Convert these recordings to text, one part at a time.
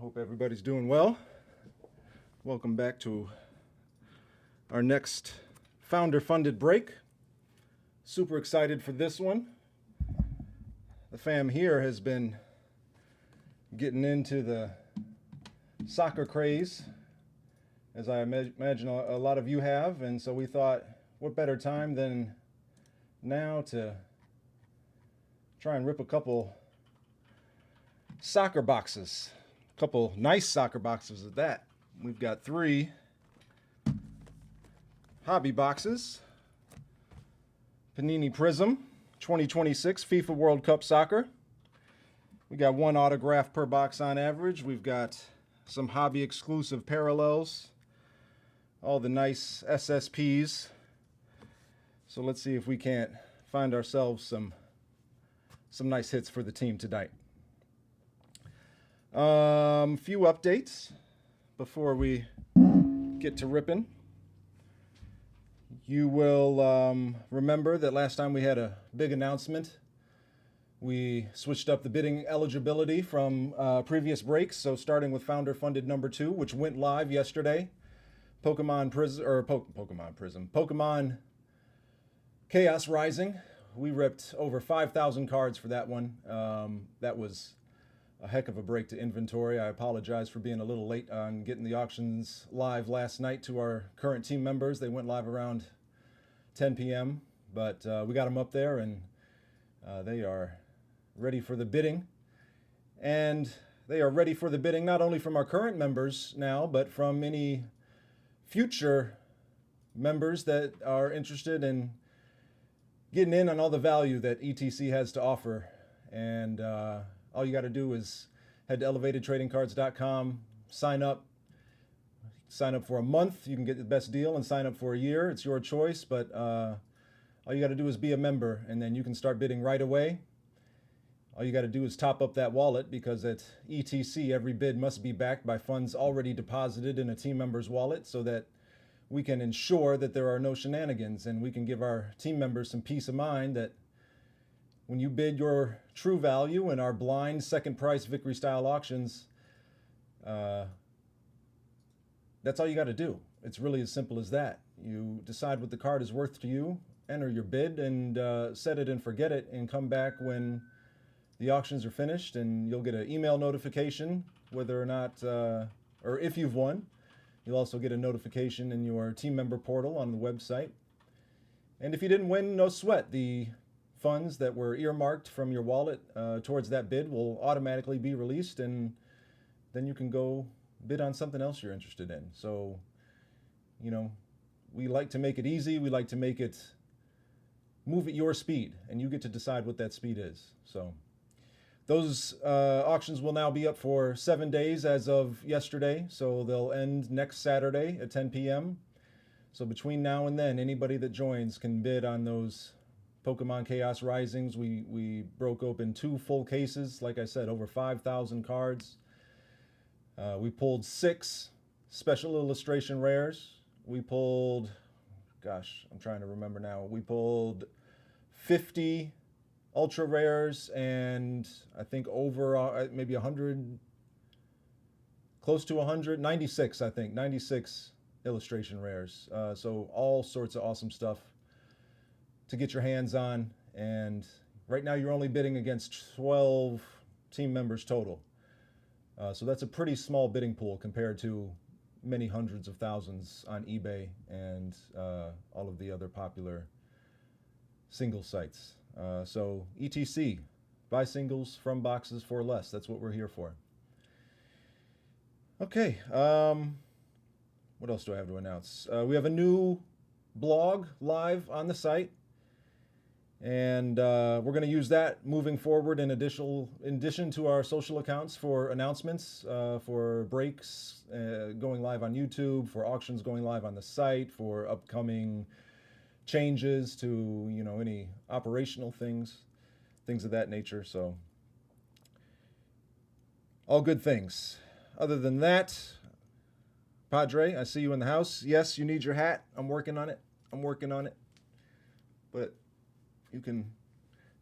Hope everybody's doing well. Welcome back to our next founder-funded break. Super excited for this one. The fam here has been getting into the soccer craze, as I imagine a lot of you have, and so we thought, what better time than now to try and rip a couple soccer boxes. A couple nice soccer boxes at that. We've got 3 hobby boxes. Panini Prizm 2026 FIFA World Cup Soccer. We got 1 autograph per box on average. We've got some hobby exclusive parallels. All the nice SSPs. So let's see if we can't find ourselves some nice hits for the team tonight. Few updates before we get to ripping. You will remember that last time we had a big announcement. We switched up the bidding eligibility from previous breaks. So starting with Founder Funded number 2, which went live yesterday. Pokemon Chaos Rising. We ripped over 5,000 cards for that one. That was a heck of a break to inventory. I apologize for being a little late on getting the auctions live last night to our current team members. They went live around 10 p.m., but we got them up there, and they are ready for the bidding. And they are ready for the bidding not only from our current members now, but from any future members that are interested in getting in on all the value that ETC has to offer. And all you got to do is head to elevatedtradingcards.com, sign up for a month. You can get the best deal, and sign up for a year. It's your choice, but all you got to do is be a member, and then you can start bidding right away. All you got to do is top up that wallet, because at ETC, every bid must be backed by funds already deposited in a team member's wallet, so that we can ensure that there are no shenanigans, and we can give our team members some peace of mind that when you bid your true value in our blind second price victory style auctions, that's all you got to do. It's really as simple as that. You decide what the card is worth to you, enter your bid, and set it and forget it, and come back when the auctions are finished, and you'll get an email notification whether or not, or if you've won. You'll also get a notification in your team member portal on the website. And if you didn't win, no sweat. The funds that were earmarked from your wallet towards that bid will automatically be released, and then you can go bid on something else you're interested in. So, we like to make it easy. We like to make it move at your speed, and you get to decide what that speed is. So those auctions will now be up for 7 days as of yesterday. So they'll end next Saturday at 10 p.m. So between now and then, anybody that joins can bid on those Pokemon Chaos Risings. We broke open 2 full cases. Like I said, over 5,000 cards. We pulled 6 special illustration rares. We pulled, I'm trying to remember now. We pulled 50 ultra rares, and I think over maybe 100, close to 100, 96, I think, 96 illustration rares. So all sorts of awesome stuff to get your hands on. And right now you're only bidding against 12 team members total. So that's a pretty small bidding pool compared to many hundreds of thousands on eBay and all of the other popular single sites. So ETC, buy singles from boxes for less. That's what we're here for. Okay, what else do I have to announce? We have a new blog live on the site, and we're going to use that moving forward in addition to our social accounts for announcements, for breaks going live on YouTube, for auctions going live on the site, for upcoming changes to any operational things of that nature. So all good things. Other than that, Padre, I see you in the house. Yes, you need your hat. I'm working on it. But you can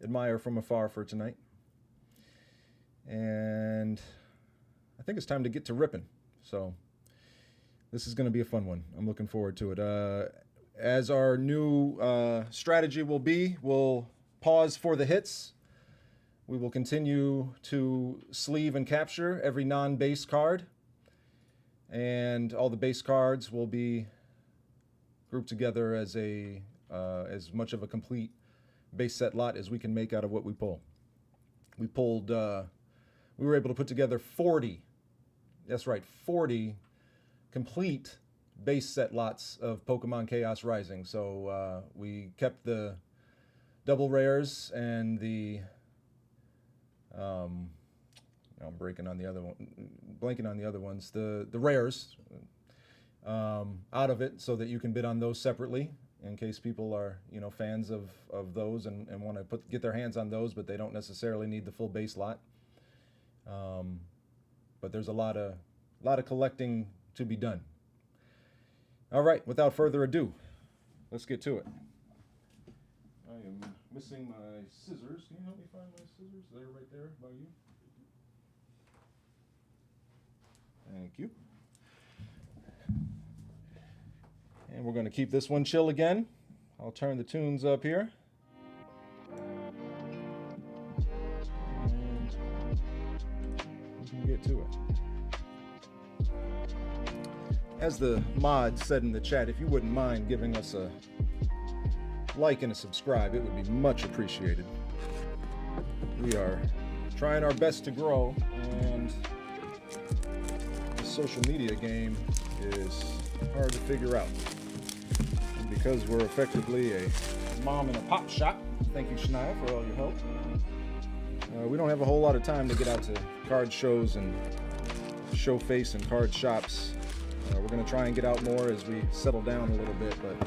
admire from afar for tonight. And I think think it's time to get to ripping. So this is going to be a fun one. I'm looking forward to it. As our new strategy will be, we'll pause for the hits. We will continue to sleeve and capture every non-base card. And all the base cards will be grouped together as as much of a complete base set lot as we can make out of what we pull. We were able to put together 40, that's right, 40 complete base set lots of Pokemon Chaos Rising. So we kept the double rares and the, I'm blanking on the other ones, the rares out of it so that you can bid on those separately in case people are, fans of those and want to get their hands on those, but they don't necessarily need the full base lot. But there's a lot of collecting to be done. All right, without further ado, let's get to it. I am missing my scissors. Can you help me find my scissors? They're right there by you. Thank you. And we're going to keep this one chill again. I'll turn the tunes up here. And we can get to it. As the mod said in the chat, if you wouldn't mind giving us a like and a subscribe, it would be much appreciated. We are trying our best to grow, and the social media game is hard to figure out. And because we're effectively a mom and a pop shop, thank you, Shania, for all your help. We don't have a whole lot of time to get out to card shows and show face and card shops. We're going to try and get out more as we settle down a little bit, but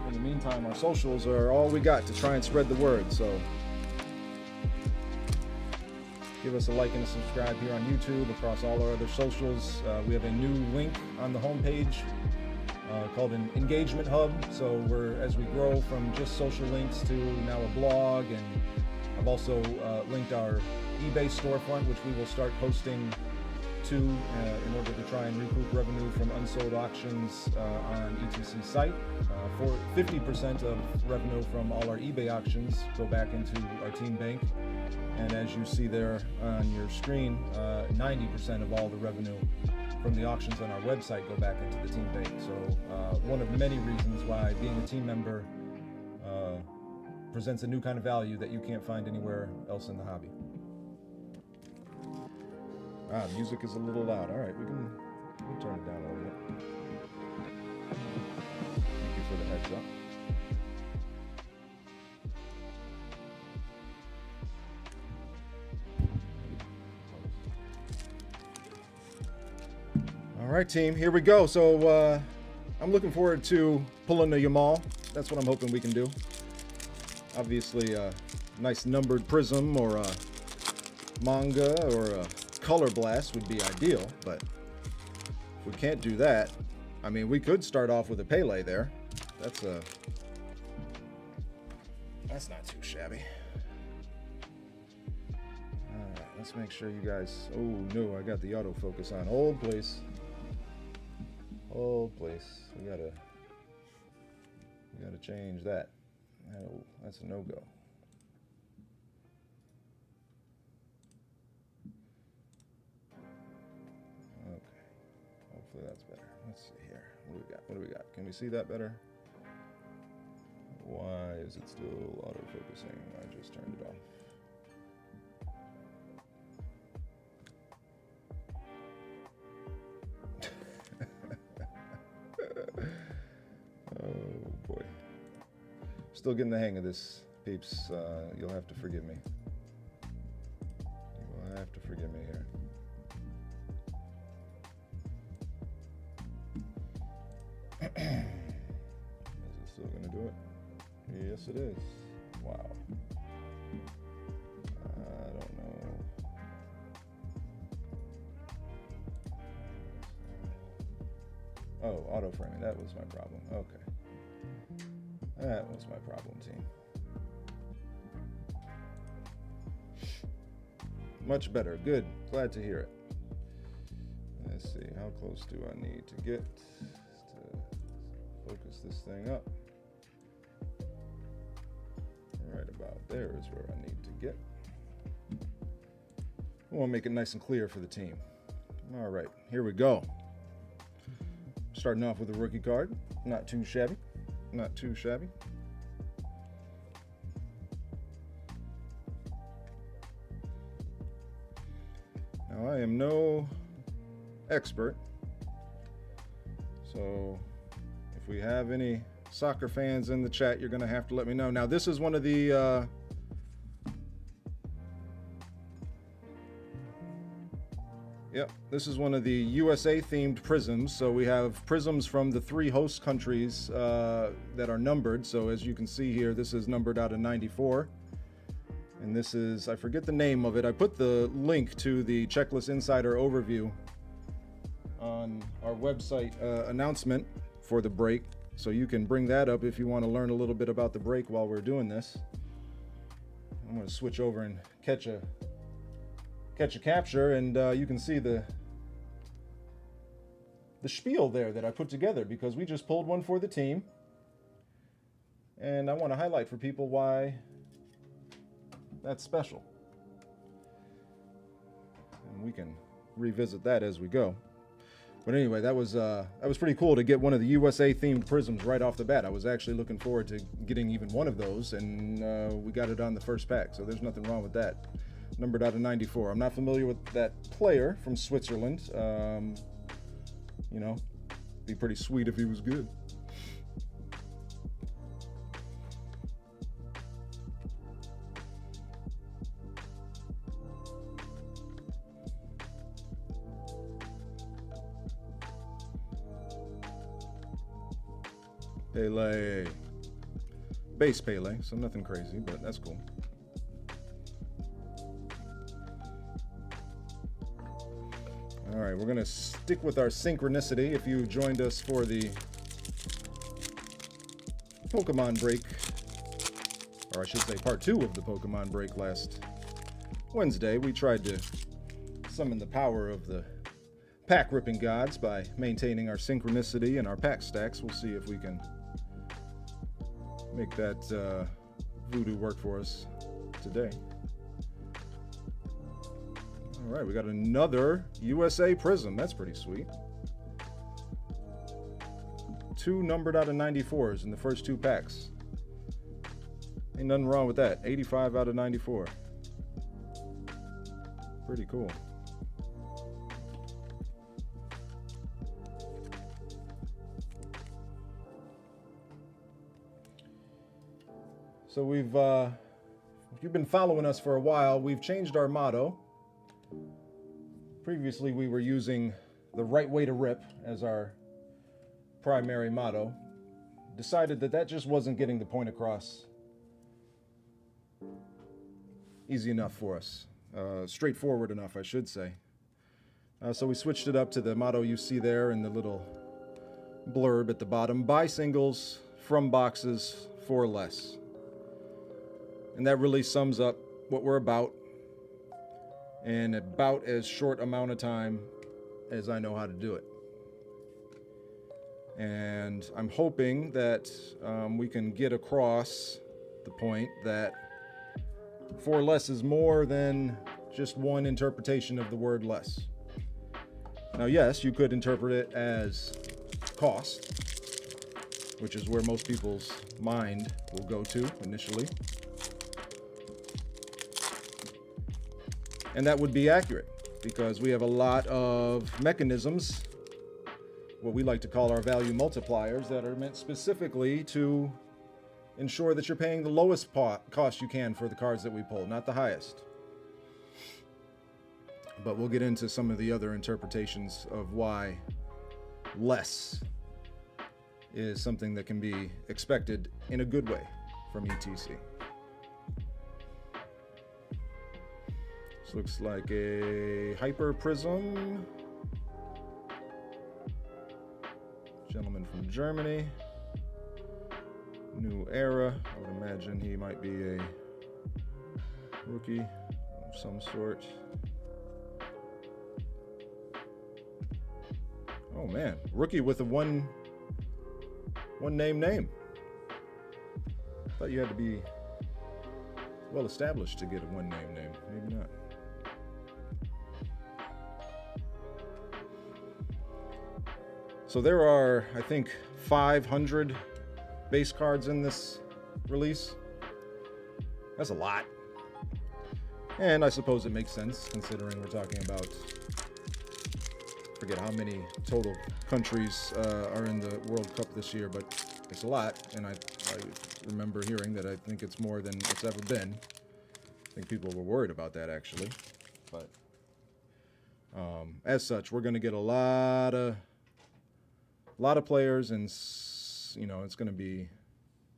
in the meantime, our socials are all we got to try and spread the word. So give us a like and a subscribe here on YouTube, across all our other socials. We have a new link on the homepage called an engagement hub. So as we grow from just social links to now a blog, and I've also linked our eBay storefront, which we will start posting to in order to try and recoup revenue from unsold auctions on ETC's site. For 50% of revenue from all our eBay auctions go back into our team bank. And as you see there on your screen, 90% of all the revenue from the auctions on our website go back into the team bank. So one of many reasons why being a team member presents a new kind of value that you can't find anywhere else in the hobby. Music is a little loud. All right, we can turn it down a little bit. Thank you for the heads up. All right, team, here we go. So I'm looking forward to pulling the Yamal. That's what I'm hoping we can do. Obviously, a nice numbered Prism or a manga or a Color Blast would be ideal, but if we can't do that, I mean, we could start off with a Pele there. That's not too shabby. All right, let's make sure you guys. Oh no, I got the autofocus on. Hold please. Hold please. We gotta change that. Oh, that's a no-go. That's better. Let's see here. What do we got? Can we see that better? Why is it still auto-focusing? I just turned it off. Oh boy. Still getting the hang of this, peeps. You'll have to forgive me. You will have to forgive me here. Is it still going to do it? Yes, it is. Wow. I don't know. Oh, auto framing. That was my problem. Okay. That was my problem, team. Much better. Good. Glad to hear it. Let's see, how close do I need to get to focus this thing up? Right about there is where I need to get. I want to make it nice and clear for the team. All right, here we go. Starting off with a rookie card. Not too shabby. Not too shabby. Now, I am no expert, so if we have any soccer fans in the chat, you're going to have to let me know. Now, this is one of the this is one of the USA themed prisms. So we have prisms from the 3 host countries that are numbered. So as you can see here, this is numbered out of 94. And this is, I forget the name of it. I put the link to the Checklist Insider overview on our website announcement for the break. So you can bring that up if you want to learn a little bit about the break while we're doing this. I'm going to switch over and catch a capture, and you can see the spiel there that I put together, because we just pulled one for the team. And I want to highlight for people why that's special. And we can revisit that as we go. But anyway, that was pretty cool to get one of the USA themed prisms right off the bat. I was actually looking forward to getting even one of those, and we got it on the first pack, so there's nothing wrong with that. Numbered out of 94. I'm not familiar with that player from Switzerland. You know, be pretty sweet if he was good. Pele. Base Pele, so nothing crazy, but that's cool. All right, we're going to stick with our synchronicity. If you joined us for the Pokemon break, or I should say part 2 of the Pokemon break last Wednesday, we tried to summon the power of the pack-ripping gods by maintaining our synchronicity and our pack stacks. We'll see if we can make that voodoo work for us today. All right, we got another USA Prism. That's pretty sweet. 2 numbered out of 94s in the first 2 packs. Ain't nothing wrong with that. 85 out of 94. Pretty cool. So if you've been following us for a while, we've changed our motto. Previously, we were using the right way to rip as our primary motto. Decided that just wasn't getting the point across easy enough for us. Straightforward enough, I should say. So we switched it up to the motto you see there in the little blurb at the bottom. Buy singles from boxes for less. And that really sums up what we're about in about as short amount of time as I know how to do it. And I'm hoping that we can get across the point that 4 less is more than just one interpretation of the word less. Now, yes, you could interpret it as cost, which is where most people's mind will go to initially. And that would be accurate, because we have a lot of mechanisms, what we like to call our value multipliers, that are meant specifically to ensure that you're paying the lowest cost you can for the cards that we pull, not the highest. But we'll get into some of the other interpretations of why less is something that can be expected in a good way from ETC. This looks like a Hyper Prism. Gentleman from Germany. New era. I would imagine he might be a rookie of some sort. Oh man, rookie with a one name. I thought you had to be well established to get a one name. Maybe not. So there are, I think, 500 base cards in this release. That's a lot. And I suppose it makes sense considering we're talking about, I forget how many total countries are in the World Cup this year, but it's a lot. And I remember hearing that I think it's more than it's ever been. I think people were worried about that actually. But as such, we're going to get a lot of players, and it's going to be,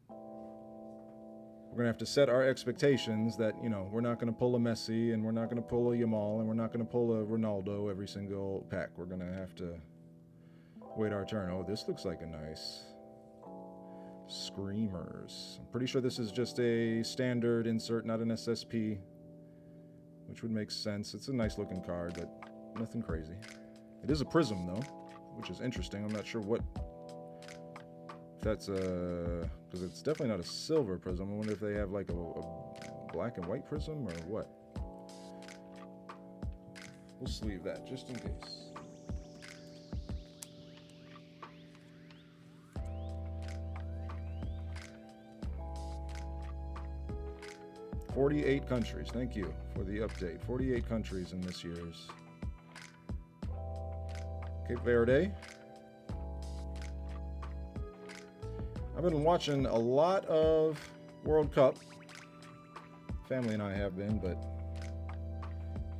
we're going to have to set our expectations that, we're not going to pull a Messi, and we're not going to pull a Yamal, and we're not going to pull a Ronaldo every single pack. We're going to have to wait our turn. Oh, this looks like a nice Screamers. I'm pretty sure this is just a standard insert, not an SSP, which would make sense. It's a nice looking card, but nothing crazy. It is a Prizm though, which is interesting. I'm not sure if that's because it's definitely not a silver Prizm. I wonder if they have like a black and white Prizm or what. We'll sleeve that just in case. "48 countries." Thank you for the update. 48 countries in this year's Cape Verde. I've been watching a lot of World Cup. Family and I have been, but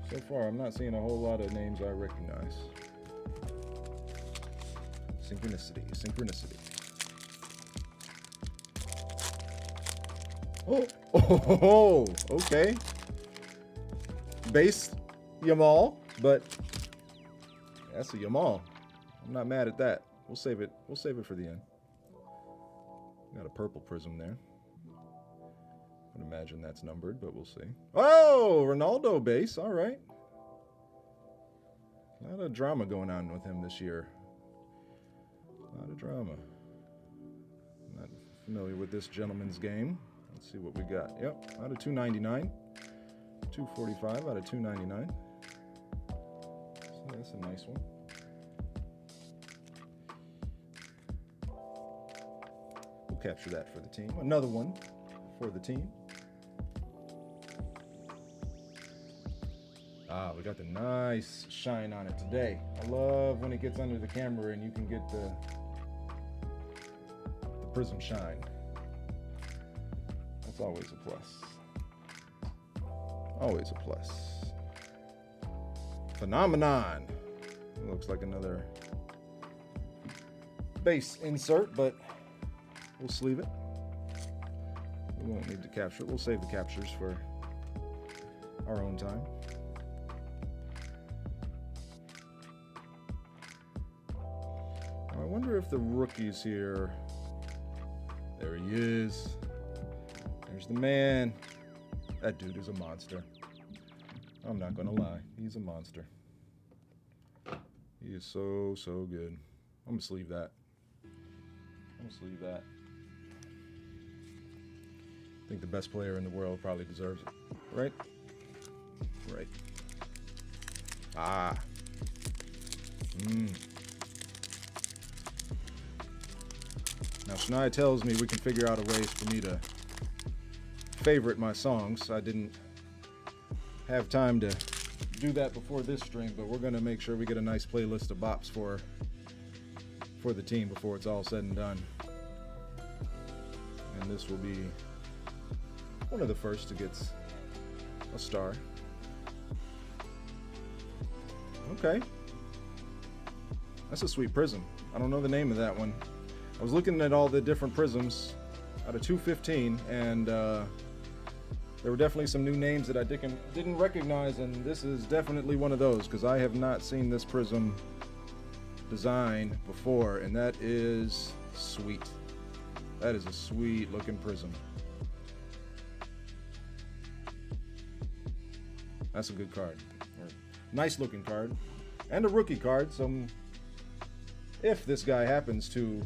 so far I'm not seeing a whole lot of names I recognize. Synchronicity. Oh, okay. Base Yamal, but that's a Yamal. I'm not mad at that. We'll save it for the end. Got a purple Prizm there. I would imagine that's numbered, but we'll see. Oh, Ronaldo base. All right. A lot of drama going on with him this year. A lot of drama. Not familiar with this gentleman's game. Let's see what we got. Yep, out of 299. 245 out of 299. So that's a nice one. We'll capture that for the team. Another one for the team. Ah, we got the nice shine on it today. I love when it gets under the camera and you can get the Prizm shine. That's always a plus. Always a plus. Phenomenon. It looks like another base insert, but we'll sleeve it. We won't need to capture it. We'll save the captures for our own time. I wonder if the rookies here. There he is. There's the man. That dude is a monster. I'm not gonna lie. He's a monster. He is so good. I'm gonna sleeve that. I think the best player in the world probably deserves it. Right? Right. Ah. Now, Shania tells me we can figure out a ways for me to favorite my songs. I didn't have time to do that before this stream, but we're going to make sure we get a nice playlist of bops for the team before it's all said and done. And this will be one of the first to get a star. Okay. That's a sweet Prizm. I don't know the name of that one. I was looking at all the different Prizms out of 215, and there were definitely some new names that I didn't recognize, and this is definitely one of those, because I have not seen this Prizm design before, and that is sweet. That is a sweet looking Prizm. That's a good card. Nice looking card. And a rookie card, so if this guy happens to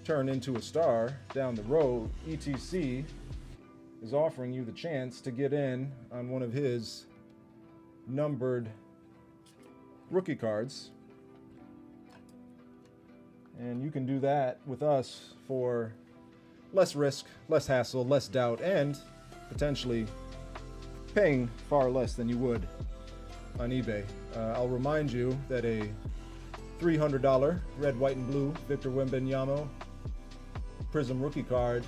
turn into a star down the road, ETC is offering you the chance to get in on one of his numbered rookie cards. And you can do that with us for less risk, less hassle, less doubt, and potentially paying far less than you would on eBay. I'll remind you that a $300 red, white, and blue Victor Wembanyama Prizm rookie card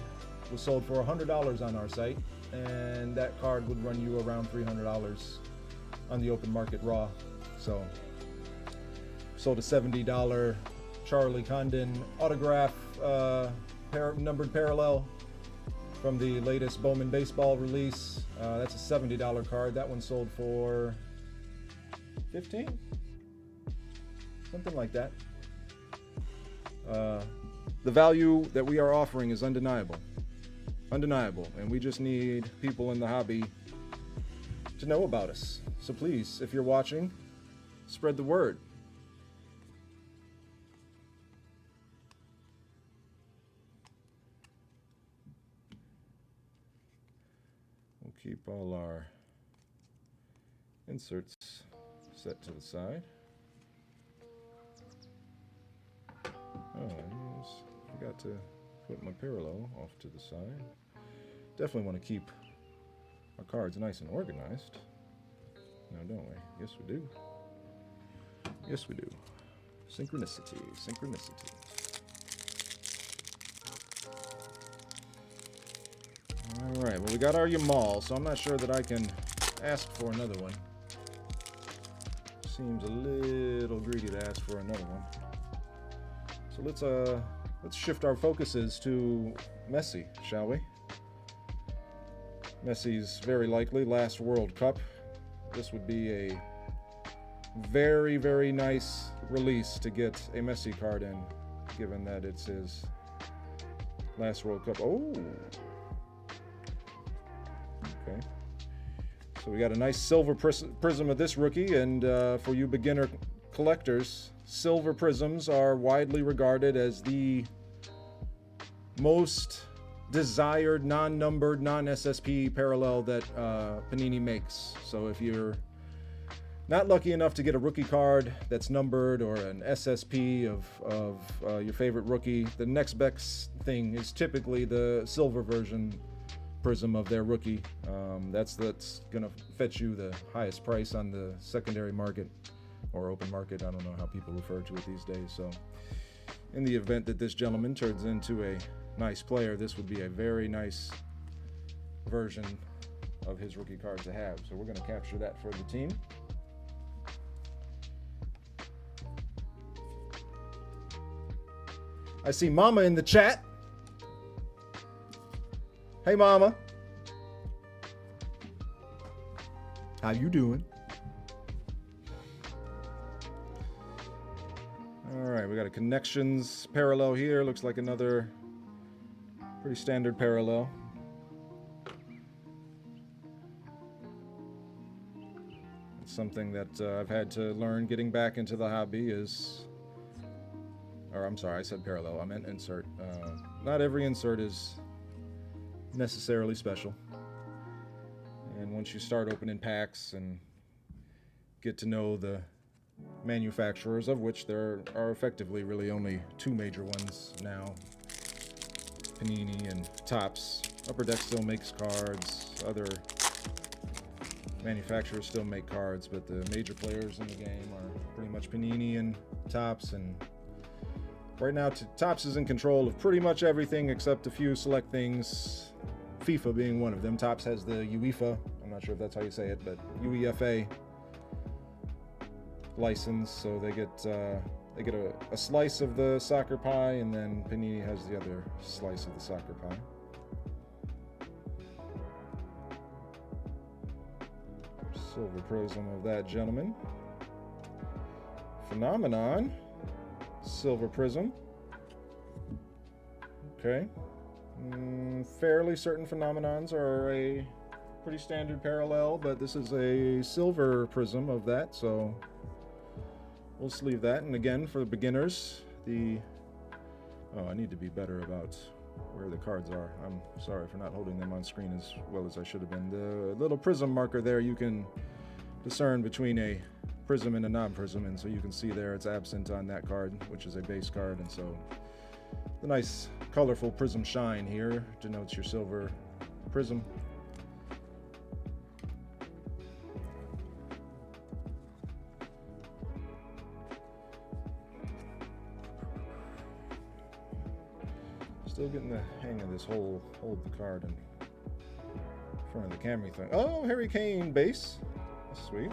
was sold for $100 on our site, and that card would run you around $300 on the open market raw. So, sold a $70 Charlie Condon autograph numbered parallel from the latest Bowman baseball release. That's a $70 card. That one sold for $15, something like that. The value that we are offering is undeniable, and we just need people in the hobby to know about us. So please, if you're watching, spread the word. We'll keep all our inserts set to the side. Oh, I forgot to put my parallel off to the side. Definitely want to keep our cards nice and organized. Now, don't we? Yes, we do. Yes, we do. Synchronicity, synchronicity. All right, well, we got our Yamal, so I'm not sure that I can ask for another one. Seems a little greedy to ask for another one. So let's shift our focuses to Messi, shall we? Messi's very likely last World Cup. This would be a very, very nice release to get a Messi card in, given that it's his last World Cup. Oh! Okay. So we got a nice silver prism of this rookie, and for you beginner collectors, silver prisms are widely regarded as the most desired non-numbered, non-SSP parallel that Panini makes. So if you're not lucky enough to get a rookie card that's numbered or an SSP of your favorite rookie, the next best thing is typically the silver version prism of their rookie. That's gonna fetch you the highest price on the secondary market or open market. I don't know how people refer to it these days. So in the event that this gentleman turns into a nice player, this would be a very nice version of his rookie card to have. So we're going to capture that for the team. I see Mama in the chat. Hey, Mama. How you doing? All right, we got a connections parallel here. Looks like another pretty standard parallel. It's something that I've had to learn getting back into the hobby is, or I'm sorry, I said parallel, I meant insert. Not every insert is necessarily special. And once you start opening packs and get to know the manufacturers, of which there are effectively really only two major ones now, Panini and Topps. Upper Deck still makes cards, other manufacturers still make cards, but the major players in the game are pretty much Panini and Topps, and right now Topps is in control of pretty much everything except a few select things, FIFA being one of them. Topps has the UEFA, I'm not sure if that's how you say it, but UEFA license, so they get a slice of the soccer pie, and then Panini has the other slice of the soccer pie. Silver prism of that gentleman. Phenomenon. Silver prism. Okay. Fairly certain phenomenons are a pretty standard parallel, but this is a silver prism of that, so we'll sleeve that. And again, for the beginners, oh, I need to be better about where the cards are. I'm sorry for not holding them on screen as well as I should have been. The little prism marker there, you can discern between a prism and a non-prism, and so you can see there it's absent on that card, which is a base card, and so the nice colorful prism shine here denotes your silver prism. Still getting the hang of this whole hold the card in front of the camera thing. Oh, Harry Kane base. That's sweet.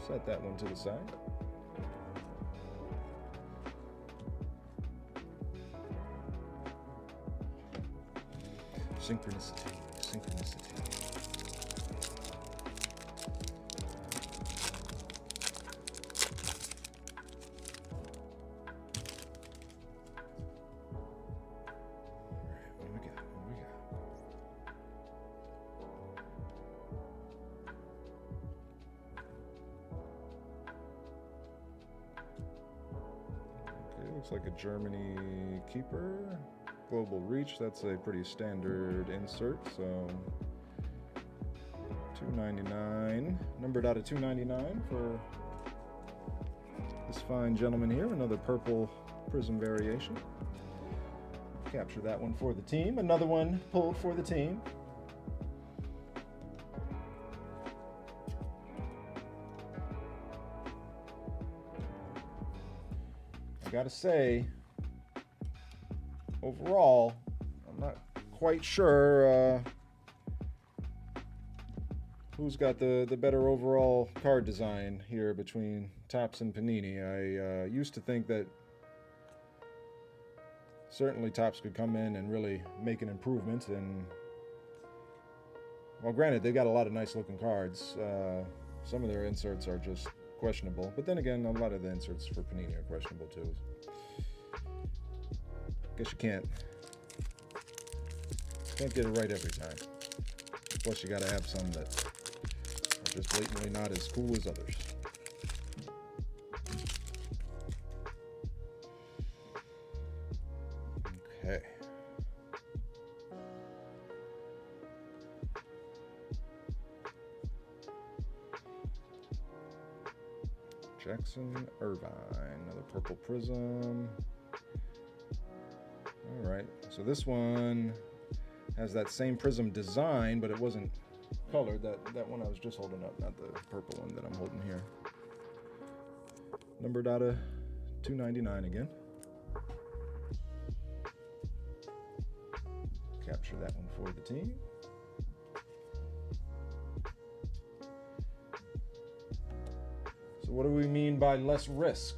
Set that one to the side. Synchronicity, synchronicity. Looks like a Germany keeper. Global reach, that's a pretty standard insert, so $2.99, numbered out of $2.99 for this fine gentleman here. Another purple prism variation. Capture that one for the team. Another one pulled for the team. I gotta say, overall, I'm not quite sure who's got the better overall card design here between Topps and Panini. I used to think that certainly Topps could come in and really make an improvement, and well, granted, they've got a lot of nice looking cards. Some of their inserts are just questionable, but then again, a lot of the inserts for Panini are questionable too. Guess you can't get it right every time. Plus, you got to have some that are just blatantly not as cool as others. Okay. Jackson Irvine, another purple prism. All right, so this one has that same prism design, but it wasn't colored. That one I was just holding up, not the purple one that I'm holding here. Numbered out of $2.99 again. Capture that one for the team. So what do we mean by less risk?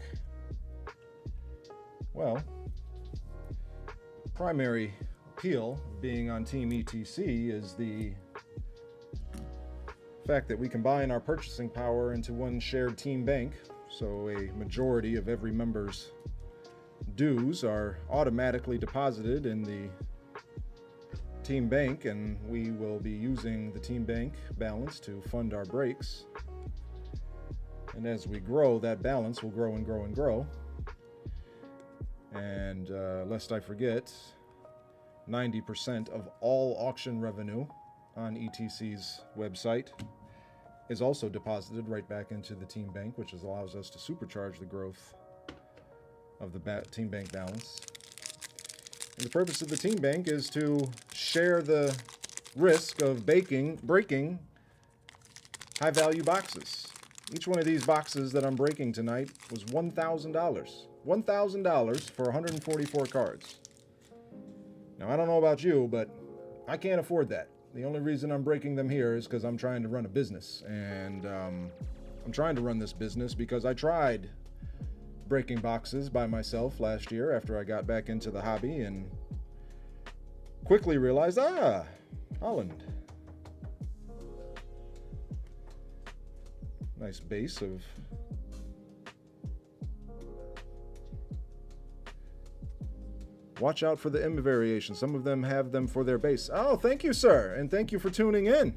Well, primary appeal of being on Team ETC is the fact that we combine our purchasing power into one shared team bank, so a majority of every member's dues are automatically deposited in the team bank, and we will be using the team bank balance to fund our breaks. And as we grow, that balance will grow and grow and grow. And lest I forget, 90% of all auction revenue on ETC's website is also deposited right back into the team bank, which allows us to supercharge the growth of the team bank balance. And the purpose of the team bank is to share the risk of breaking high-value boxes. Each one of these boxes that I'm breaking tonight was $1,000. $1,000 for 144 cards. Now, I don't know about you, but I can't afford that. The only reason I'm breaking them here is because I'm trying to run a business. And I'm trying to run this business because I tried breaking boxes by myself last year after I got back into the hobby and quickly realized, Haaland. Nice base of watch out for the M variation. Some of them have them for their base. Oh, thank you, sir. And thank you for tuning in.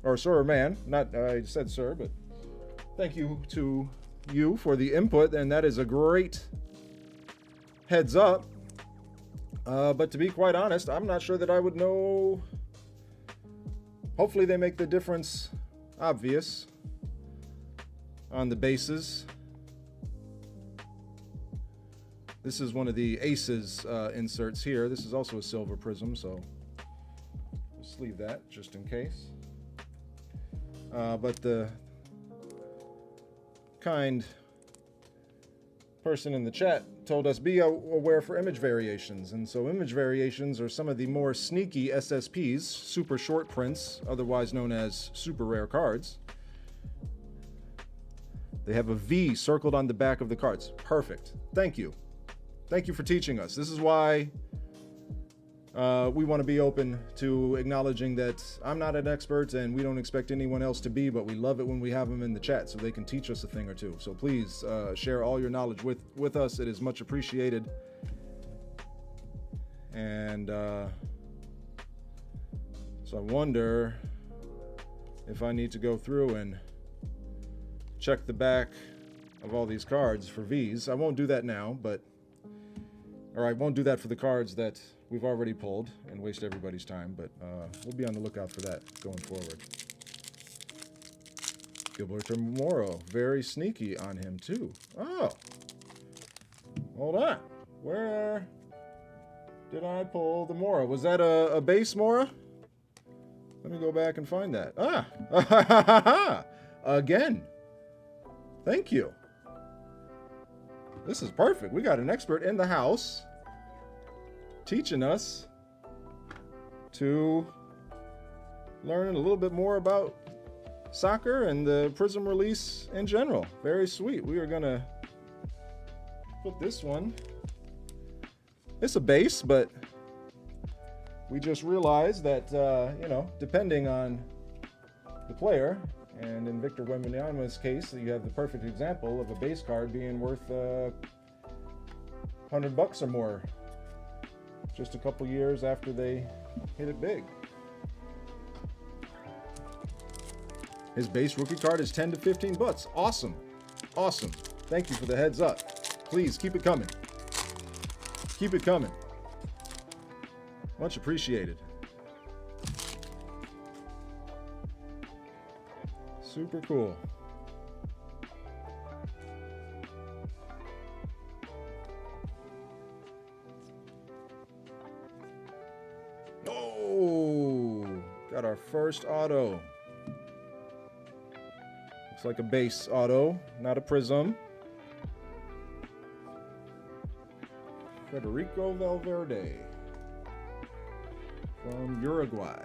Or sir, man. Not, I said sir, but Thank you to you for the input, and that is a great heads up. But to be quite honest, I'm not sure that I would know. Hopefully they make the difference obvious on the bases. This is one of the Aces inserts here. This is also a silver prism, so just leave that just in case. But the kind person in the chat told us be aware for image variations. And so image variations are some of the more sneaky SSPs, super short prints, otherwise known as super rare cards. They have a V circled on the back of the cards. Perfect. Thank you. Thank you for teaching us. This is why we want to be open to acknowledging that I'm not an expert and we don't expect anyone else to be, but we love it when we have them in the chat so they can teach us a thing or two. So please share all your knowledge with us. It is much appreciated. And so I wonder if I need to go through and check the back of all these cards for V's. I won't do that now, or I won't do that for the cards that we've already pulled and waste everybody's time, but we'll be on the lookout for that going forward. Gilberto Moro, very sneaky on him too. Oh, hold on. Where did I pull the Mora? Was that a base Mora? Let me go back and find that. Ah, again. Thank you. This is perfect. We got an expert in the house teaching us to learn a little bit more about soccer and the Prizm release in general. Very sweet. We are gonna put this one. It's a base, but we just realized that, you know, depending on the player, and in Victor Wembanyama's case, you have the perfect example of a base card being worth $100 or more just a couple years after they hit it big. His base rookie card is 10 to 15 bucks. Awesome. Awesome. Thank you for the heads up. Please keep it coming. Keep it coming. Much appreciated. Super cool. Oh, got our first auto. Looks like a base auto, not a Prizm. Federico Valverde from Uruguay.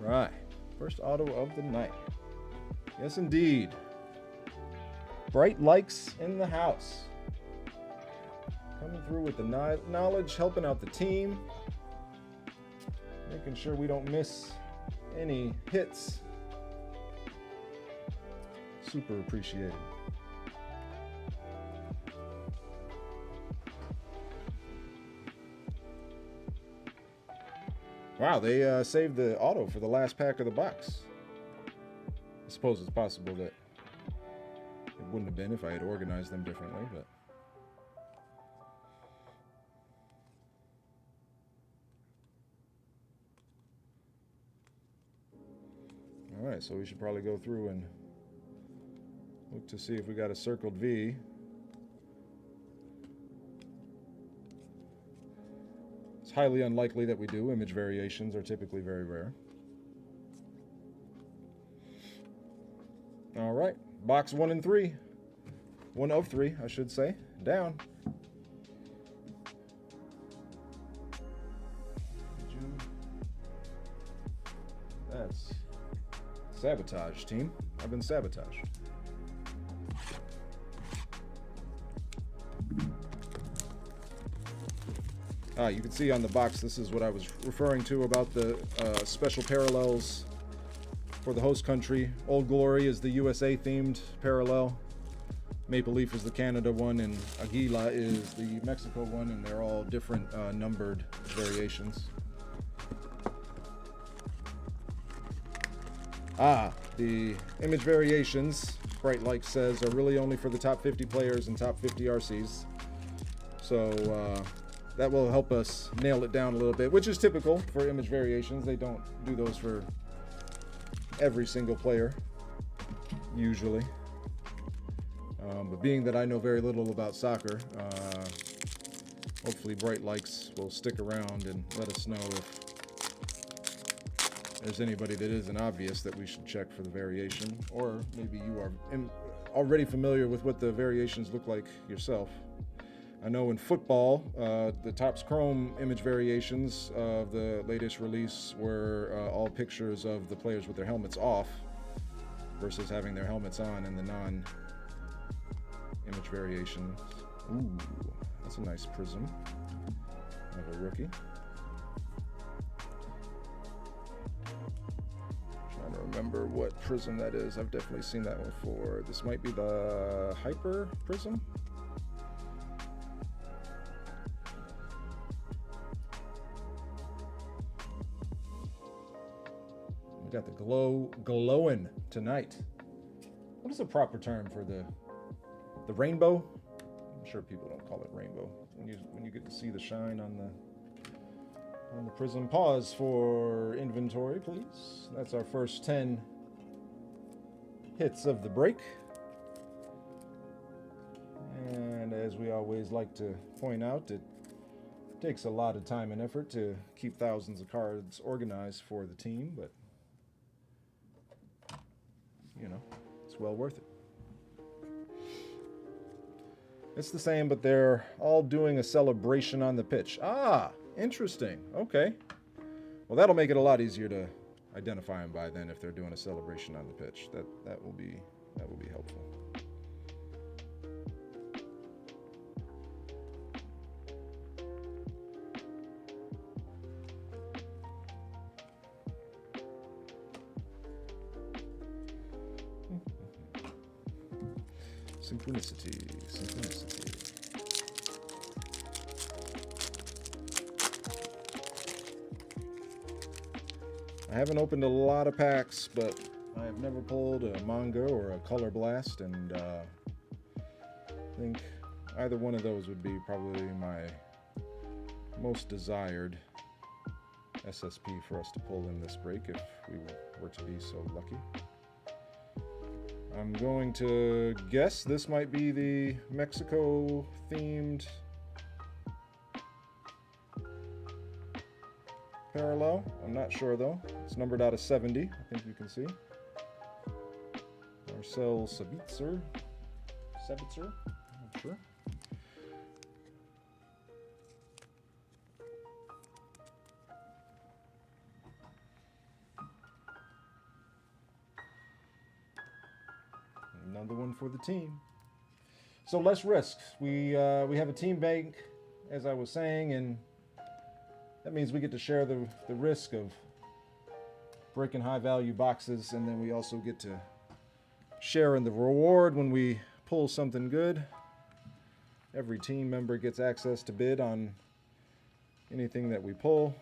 All right, first auto of the night. Yes, indeed. Bright likes in the house. Coming through with the knowledge, helping out the team. Making sure we don't miss any hits. Super appreciated. Wow, they saved the auto for the last pack of the box. I suppose it's possible that it wouldn't have been if I had organized them differently, but... All right, so we should probably go through and look to see if we got a circled V. It's highly unlikely that we do. Image variations are typically very rare. All right, box 1 and 3. 1 of 3, I should say. Down. That's sabotage, team. I've been sabotaged. You can see on the box, this is what I was referring to about the special parallels for the host country. Old Glory is the USA themed parallel. Maple Leaf is the Canada one, and Aguila is the Mexico one, and they're all different numbered variations. The image variations, Bright Like says, are really only for the top 50 players and top 50 RCs. So that will help us nail it down a little bit, which is typical for image variations. They don't do those for every single player, usually. But being that I know very little about soccer, hopefully Bright Likes will stick around and let us know if there's anybody that isn't obvious that we should check for the variation, or maybe you are already familiar with what the variations look like yourself. I know in football, the Topps Chrome image variations of the latest release were all pictures of the players with their helmets off versus having their helmets on in the non-image variations. Ooh, that's a nice prism of a rookie. Trying to remember what prism that is. I've definitely seen that one before. This might be the Hyper Prism. We got the glowing tonight. What is the proper term for the rainbow? I'm sure people don't call it rainbow. When you get to see the shine on the prism. Pause for inventory, please. That's our first 10 hits of the break. And as we always like to point out, it takes a lot of time and effort to keep thousands of cards organized for the team, but you know, it's well worth it. It's the same, but they're all doing a celebration on the pitch. Ah, interesting. Okay. Well, that'll make it a lot easier to identify them by then if they're doing a celebration on the pitch. That will be helpful. Synchronicity. I haven't opened a lot of packs, but I have never pulled a manga or a color blast, and I think either one of those would be probably my most desired SSP for us to pull in this break if we were to be so lucky. I'm going to guess this might be the Mexico-themed parallel. I'm not sure, though. It's numbered out of 70, I think you can see. Marcel Sabitzer? I'm not sure. Another one for the team. So less risk. We have a team bank, as I was saying, and that means we get to share the risk of breaking high value boxes, and then we also get to share in the reward when we pull something good. Every team member gets access to bid on anything that we pull.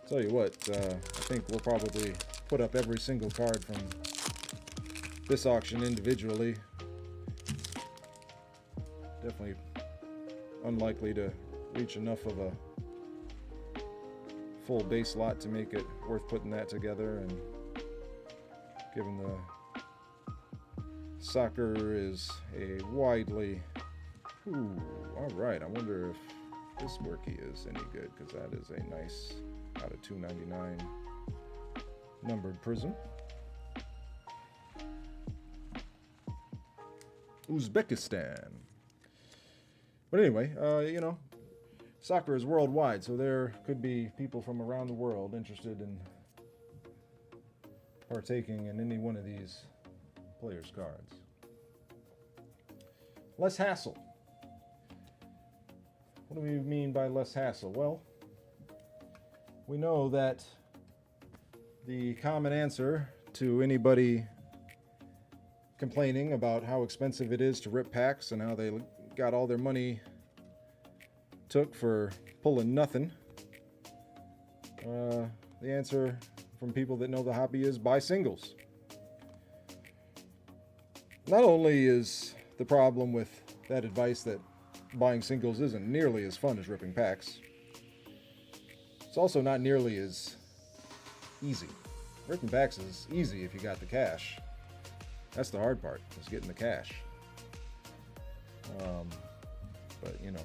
Tell you what, I think we'll probably put up every single card from this auction individually. Definitely unlikely to reach enough of a full base lot to make it worth putting that together, and given the soccer is a widely... Ooh, all right, I wonder if this Worky is any good, because that is a nice... out of 299 numbered prism. Uzbekistan. But anyway, you know, soccer is worldwide, so there could be people from around the world interested in partaking in any one of these players' cards. Less hassle. What do we mean by less hassle? Well, we know that the common answer to anybody complaining about how expensive it is to rip packs and how they got all their money took for pulling nothing, the answer from people that know the hobby is buy singles. Not only is the problem with that advice that buying singles isn't nearly as fun as ripping packs, it's also not nearly as easy. Ripping packs is easy if you got the cash. That's the hard part, is getting the cash. But you know,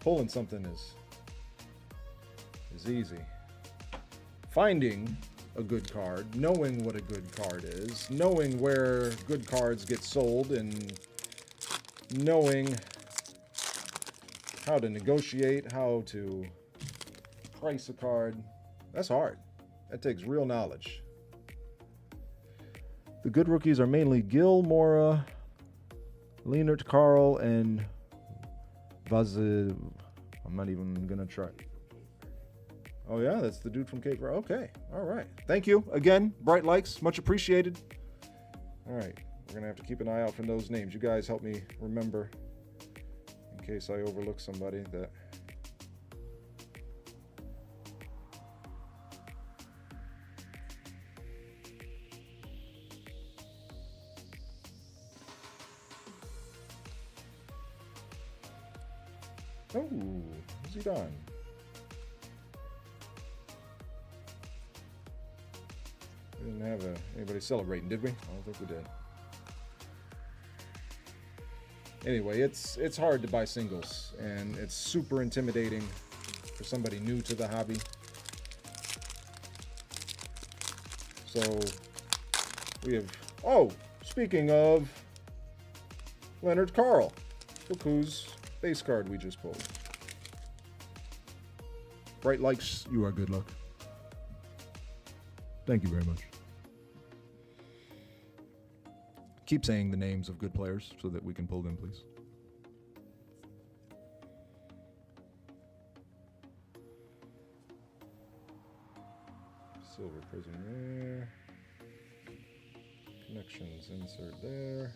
pulling something is easy. Finding a good card, knowing what a good card is, knowing where good cards get sold, and knowing how to negotiate, how to price a card, that's hard. That takes real knowledge. The good rookies are mainly Gil, Mora, Leonard Carl, and Vaz. I'm not even going to try. Oh, yeah, that's the dude from Cape Verde. Okay, all right. Thank you. Again, bright likes, much appreciated. All right, we're going to have to keep an eye out for those names. You guys help me remember in case I overlook somebody that... Oh, what's he done? We didn't have anybody celebrating, did we? I don't think we did. Anyway, it's hard to buy singles, and it's super intimidating for somebody new to the hobby. So we have... Oh, speaking of Leonard Carl, look whose base card we just pulled. Bright likes, you are good luck. Thank you very much. Keep saying the names of good players so that we can pull them, please. Silver Prizm there. Connections insert there.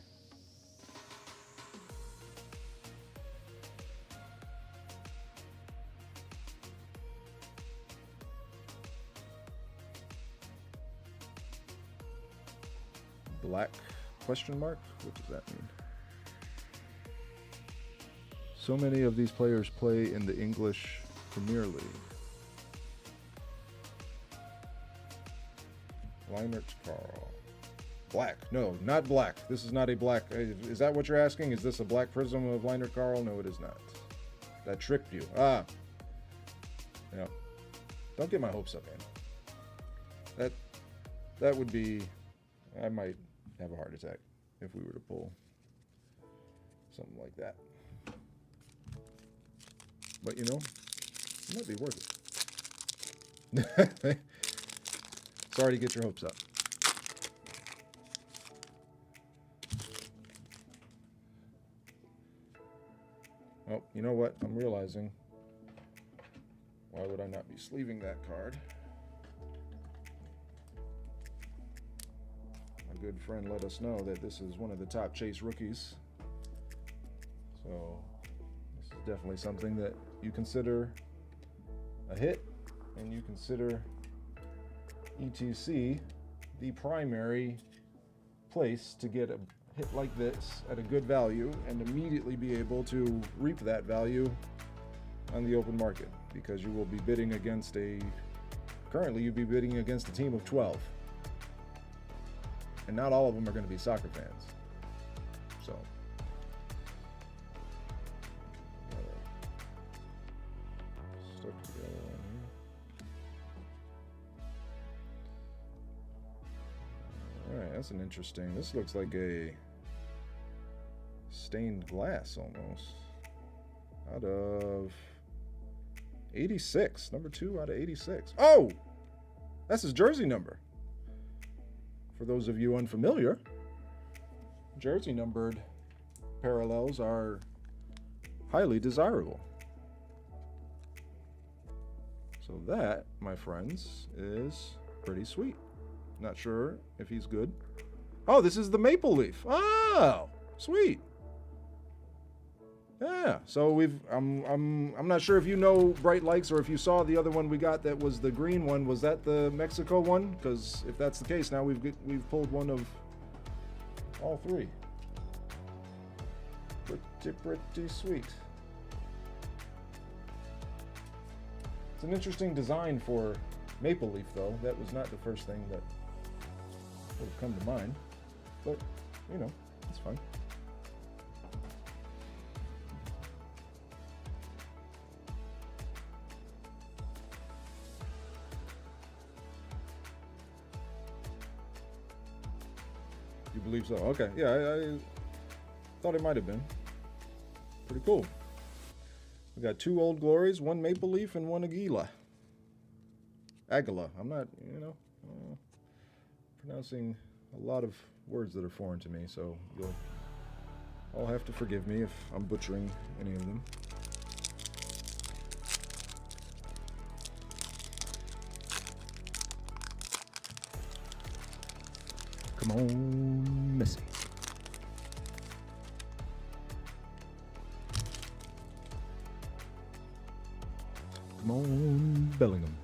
Black question mark? What does that mean? So many of these players play in the English Premier League. Leinert Carl. Black. No, not black. This is not a black. Is that what you're asking? Is this a black prism of Leinert Carl? No, it is not. That tricked you. Ah. Yeah. Don't get my hopes up, man. That would be... I might have a heart attack if we were to pull something like that. But you know, it might be worth it. Sorry to get your hopes up. Oh, you know what? I'm realizing. Why would I not be sleeving that card? Good friend let us know that this is one of the top chase rookies, so this is definitely something that you consider a hit, and you consider ETC the primary place to get a hit like this at a good value and immediately be able to reap that value on the open market, because you will be bidding against currently you'd be bidding against a team of 12. And not all of them are going to be soccer fans. So, stuck together on here. All right, that's an interesting. This looks like a stained glass almost. Out of 86, number 2 out of 86. Oh, that's his jersey number. For those of you unfamiliar, jersey numbered parallels are highly desirable. So that, my friends, is pretty sweet. Not sure if he's good. Oh, this is the maple leaf. Oh, sweet. Yeah. So I'm not sure if you know Bright Likes or if you saw the other one we got that was the green one. Was that the Mexico one? Because if that's the case, now we've pulled one of all three. Pretty sweet. It's an interesting design for maple leaf, though. That was not the first thing that would have come to mind. But, you know, it's fine. You believe so? Okay. Yeah, I thought it might have been. Pretty cool. We got 2 Old Glories, 1 Maple Leaf, and 1 Aguila. I'm not, pronouncing a lot of words that are foreign to me, so you'll all have to forgive me if I'm butchering any of them. Come on, Messi. Come on, Bellingham.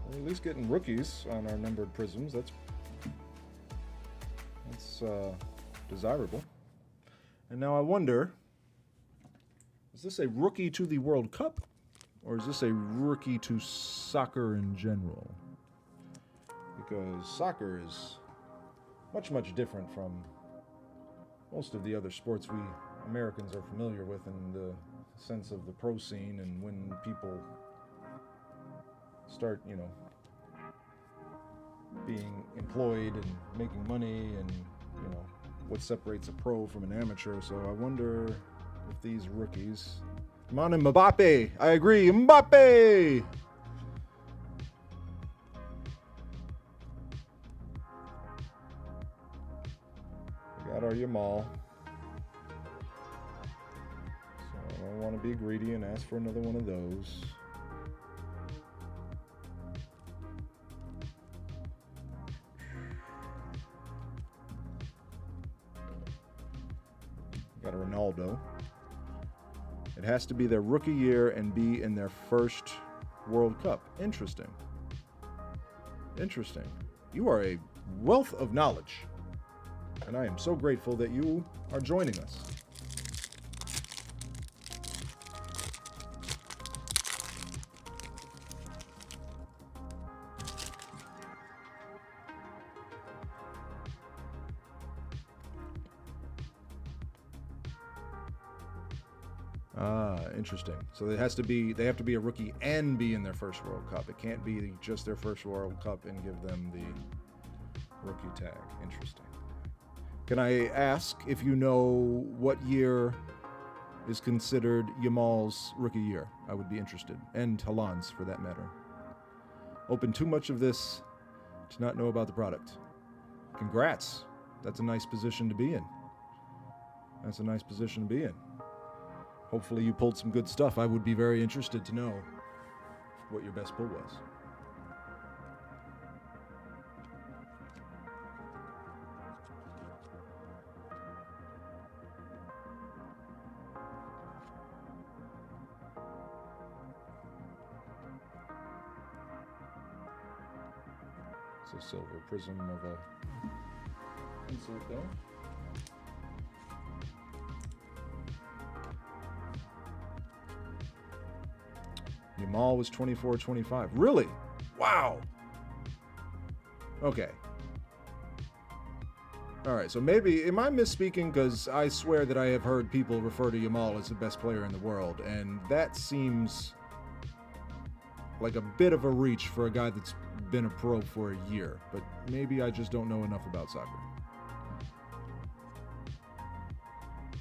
We're at least getting rookies on our numbered prisms. That's desirable. And now I wonder, is this a rookie to the World Cup? Or is this a rookie to soccer in general? Because soccer is much, much different from most of the other sports we Americans are familiar with in the sense of the pro scene and when people start, being employed and making money and, what separates a pro from an amateur. So I wonder if these rookies... Come on, Mbappe. I agree. Mbappe. We got our Yamal. So I don't want to be greedy and ask for another one of those. Got a Ronaldo. It has to be their rookie year and be in their first World Cup. Interesting. Interesting. You are a wealth of knowledge. And I am so grateful that you are joining us. Interesting. So it has to be, they have to be a rookie and be in their first World Cup. It can't be just their first World Cup and give them the rookie tag. Interesting. Can I ask if you know what year is considered Yamal's rookie year? I would be interested. And Haaland's, for that matter. Open too much of this to not know about the product. Congrats. That's a nice position to be in. That's a nice position to be in. Hopefully you pulled some good stuff. I would be very interested to know what your best pull was. It's a silver prism of a insert there. Yamal was 24-25. Really? Wow. Okay. All right, so maybe, am I misspeaking? Because I swear that I have heard people refer to Yamal as the best player in the world, and that seems like a bit of a reach for a guy that's been a pro for a year, but maybe I just don't know enough about soccer.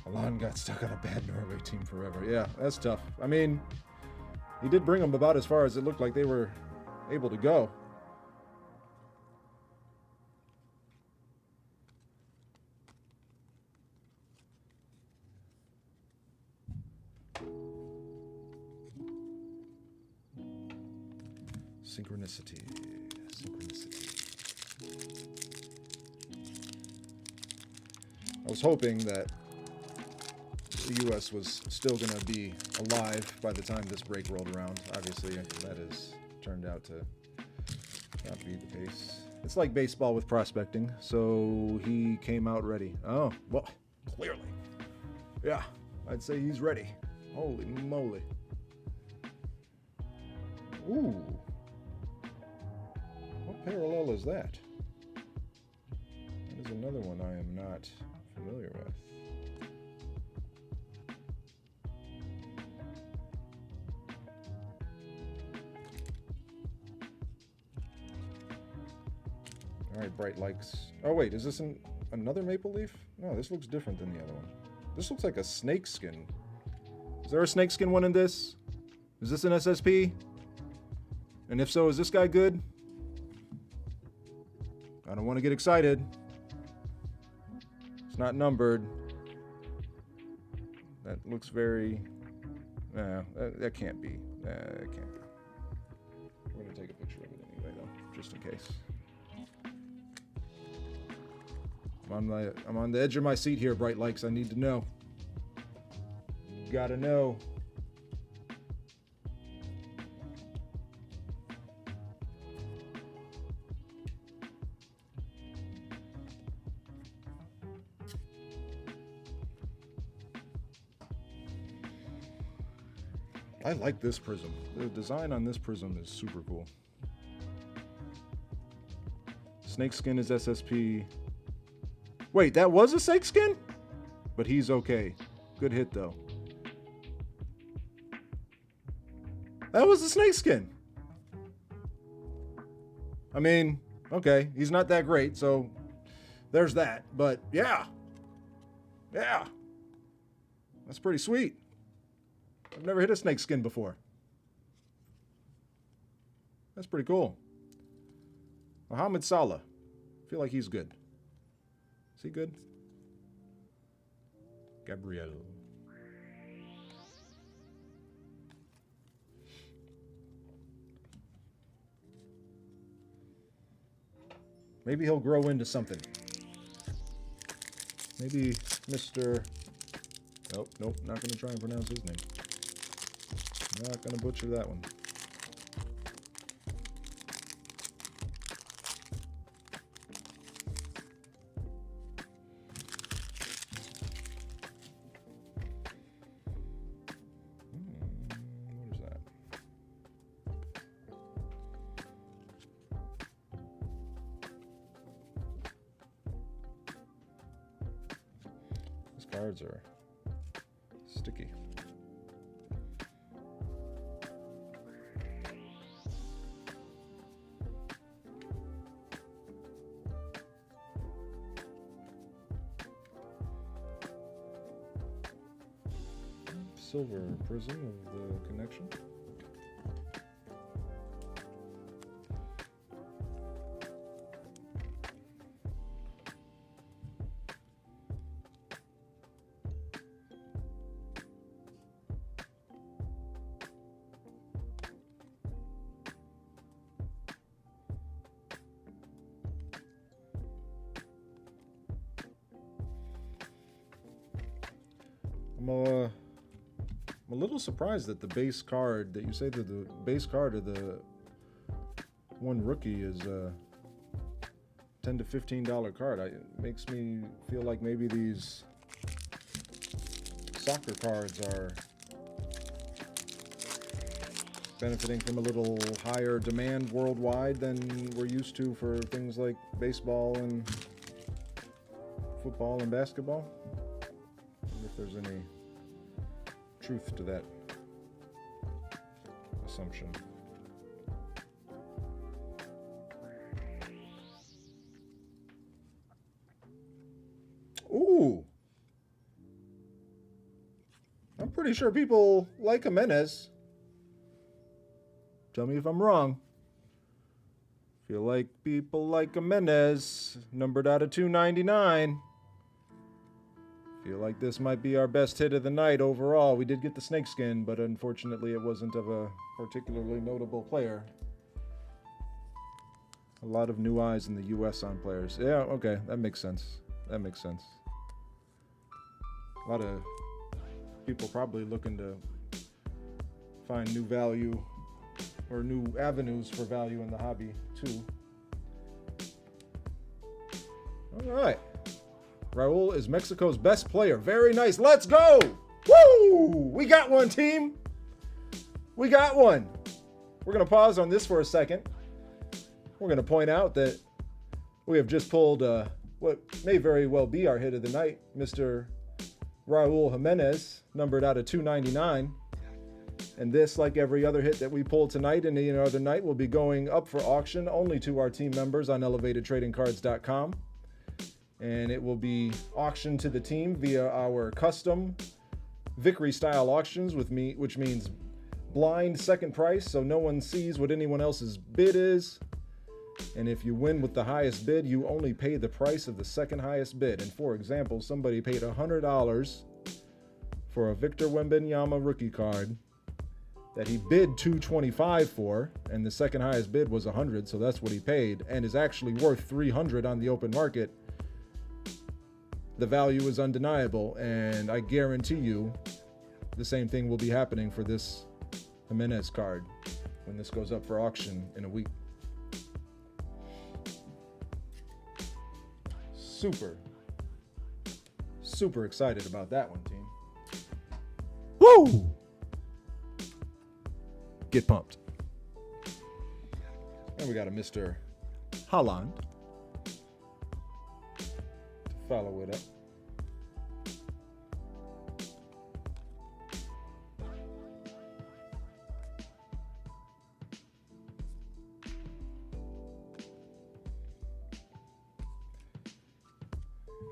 Haaland got stuck on a bad Norway team forever. Yeah, that's tough. I mean, he did bring them about as far as it looked like they were able to go. Synchronicity. Synchronicity. I was hoping that the U.S. was still going to be alive by the time this break rolled around. Obviously, that has turned out to not be the case. It's like baseball with prospecting, so he came out ready. Oh, well, clearly. Yeah, I'd say he's ready. Holy moly. Ooh. What parallel is that? That is another one I am not familiar with. All right, Bright likes. Oh wait, is this another maple leaf? No, this looks different than the other one. This looks like a snake skin. Is there a snake skin one in this? Is this an SSP? And if so, is this guy good? I don't want to get excited. It's not numbered. That looks very. That can't be. That can't be. We're gonna take a picture of it anyway, though, just in case. I'm on the edge of my seat here, Bright Likes. I need to know. You gotta know. I like this prism. The design on this prism is super cool. Snakeskin is SSP. Wait, that was a snakeskin? But he's okay. Good hit, though. That was a snakeskin. I mean, okay, he's not that great, so there's that. But yeah. Yeah. That's pretty sweet. I've never hit a snakeskin before. That's pretty cool. Mohamed Salah. I feel like he's good. Is he good? Gabriel. Maybe he'll grow into something. Maybe Mr. Nope, not going to try and pronounce his name. Not going to butcher that one. What is that? These cards are sticky. Silver prism of the connection. I'm a little surprised that the base card, that you say that the base card of the one rookie is a $10 to $15 card. It makes me feel like maybe these soccer cards are benefiting from a little higher demand worldwide than we're used to for things like baseball and football and basketball. I wonder if there's any truth to that assumption. Ooh. I'm pretty sure people like Jimenez. Tell me if I'm wrong. Feel like people like Jimenez, numbered out of 299. Feel like this might be our best hit of the night overall. We did get the snakeskin, but unfortunately it wasn't of a particularly notable player. A lot of new eyes in the U.S. on players. Yeah, okay, that makes sense. That makes sense. A lot of people probably looking to find new value or new avenues for value in the hobby, too. All right. Raul is Mexico's best player. Very nice. Let's go. Woo! We got one, team. We got one. We're going to pause on this for a second. We're going to point out that we have just pulled what may very well be our hit of the night, Mr. Raul Jimenez, numbered out of 299. And this, like every other hit that we pull tonight and any other night, will be going up for auction only to our team members on elevatedtradingcards.com. And it will be auctioned to the team via our custom Vickery style auctions, which means blind second price, so no one sees what anyone else's bid is. And if you win with the highest bid, you only pay the price of the second highest bid. And for example, somebody paid $100 for a Victor Wembanyama rookie card that he bid $225 for, and the second highest bid was $100, so that's what he paid, and is actually worth $300 on the open market. The value is undeniable, and I guarantee you the same thing will be happening for this Jimenez card when this goes up for auction in a week. Super excited about that one, team. Woo! Get pumped. And we got a Mr. Haaland to follow it up.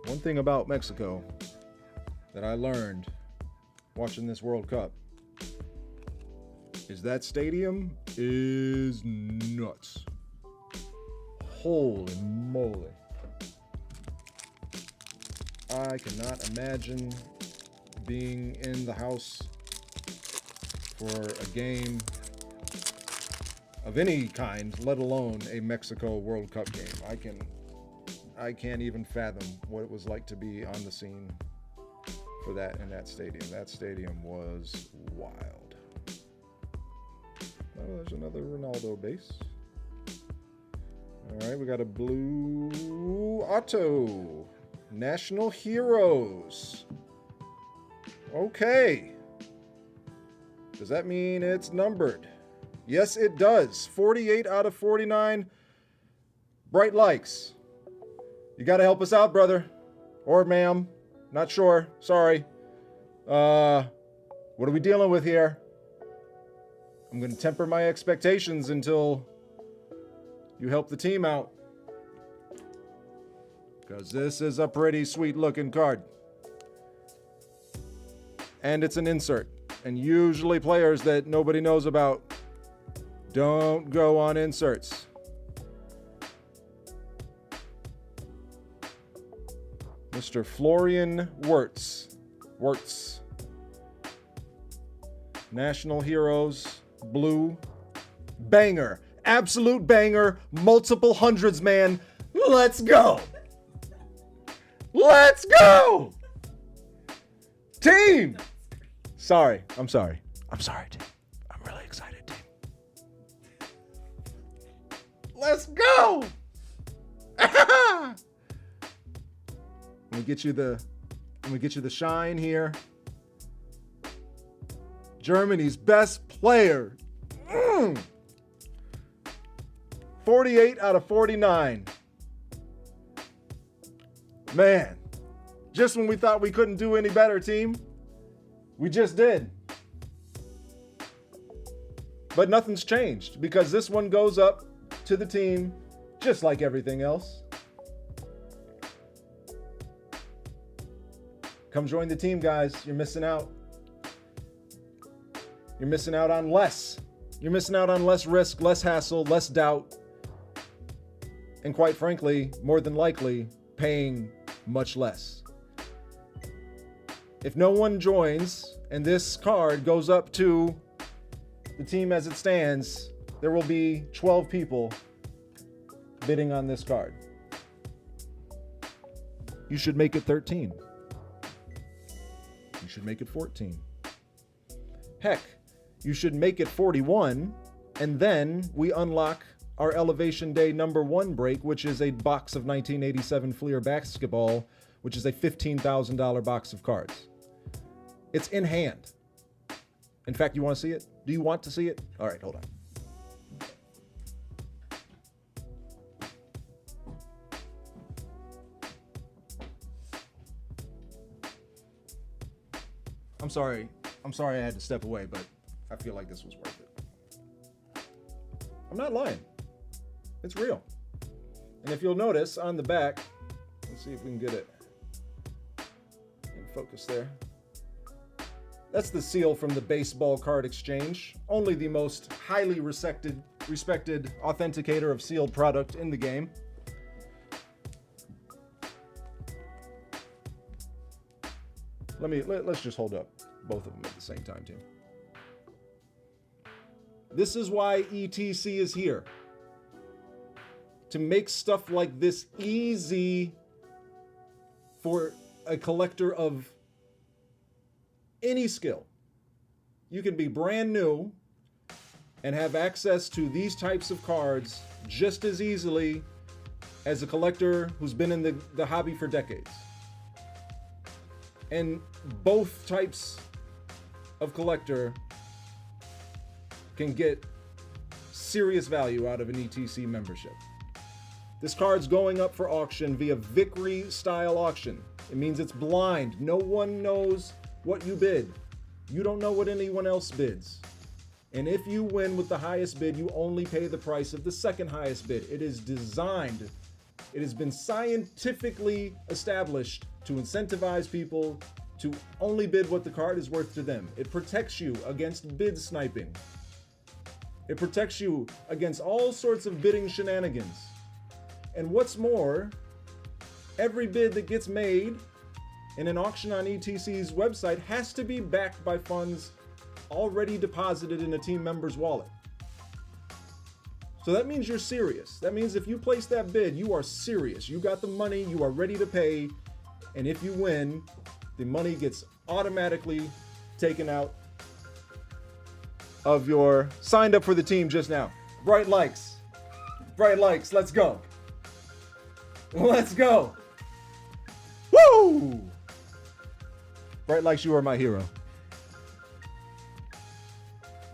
One thing about Mexico that I learned watching this World Cup is that stadium is nuts. Holy moly. I cannot imagine being in the house for a game of any kind, let alone a Mexico World Cup game. I can't even fathom what it was like to be on the scene for that in that stadium. That stadium was wild. Oh, there's another Ronaldo base. All right, we got a blue auto. National Heroes. Okay. Does that mean it's numbered? Yes, it does. 48 out of 49. Bright likes. You got to help us out, brother. Or ma'am. Not sure. Sorry. What are we dealing with here? I'm going to temper my expectations until you help the team out. Because this is a pretty sweet looking card. And it's an insert. And usually players that nobody knows about don't go on inserts. Mr. Florian Wirtz. National Heroes, blue. Banger. Absolute banger. Multiple hundreds, man. Let's go. Let's go. Team. Sorry. I'm sorry, team. I'm really excited, team. Let's go. Let me get you the shine here. Germany's best player. 48 out of 49. Man, just when we thought we couldn't do any better, team, we just did. But nothing's changed because this one goes up to the team just like everything else. Come join the team, guys. You're missing out. You're missing out on less. You're missing out on less risk, less hassle, less doubt. And quite frankly, more than likely, paying much less. If no one joins and this card goes up to the team as it stands, there will be 12 people bidding on this card. You should make it 13. You should make it 14. Heck, you should make it 41, and then we unlock our Elevation Day #1 break, which is a box of 1987 Fleer basketball, which is a $15,000 box of cards. It's in hand. In fact, you want to see it? Do you want to see it? All right, hold on. I'm sorry I had to step away, but I feel like this was worth it. I'm not lying. It's real. And if you'll notice on the back, let's see if we can get it in focus there. That's the seal from the baseball card exchange. Only the most highly respected authenticator of sealed product in the game. Let's just hold up both of them at the same time, team. This is why ETC is here. To make stuff like this easy for a collector of any skill. You can be brand new and have access to these types of cards just as easily as a collector who's been in the hobby for decades. And both types of collector can get serious value out of an ETC membership. This card's going up for auction via Victory style auction. It means it's blind. No one knows what you bid. You don't know what anyone else bids. And if you win with the highest bid, you only pay the price of the second highest bid. It is designed, it has been scientifically established to incentivize people to only bid what the card is worth to them. It protects you against bid sniping. It protects you against all sorts of bidding shenanigans. And what's more, every bid that gets made in an auction on ETC's website has to be backed by funds already deposited in a team member's wallet. So that means you're serious. That means if you place that bid, you are serious. You got the money, you are ready to pay, and if you win, the money gets automatically taken out of your signed up for the team just now. Bright likes. Bright likes. Let's go. Let's go. Woo! Bright likes, you are my hero.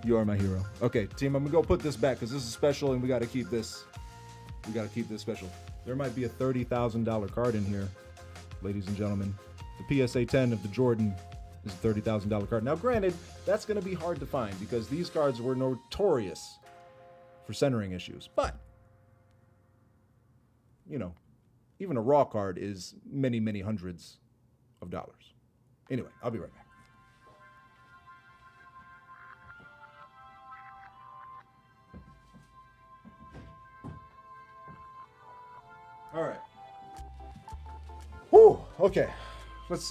You are my hero. Okay, team, I'm gonna go put this back because this is special and we gotta keep this. We gotta keep this special. There might be a $30,000 card in here, ladies and gentlemen. The PSA 10 of the Jordan is a $30,000 card. Now, granted, that's gonna be hard to find because these cards were notorious for centering issues. But, you know, even a raw card is many, many hundreds of dollars. Anyway, I'll be right back. All right. Whew, okay. Let's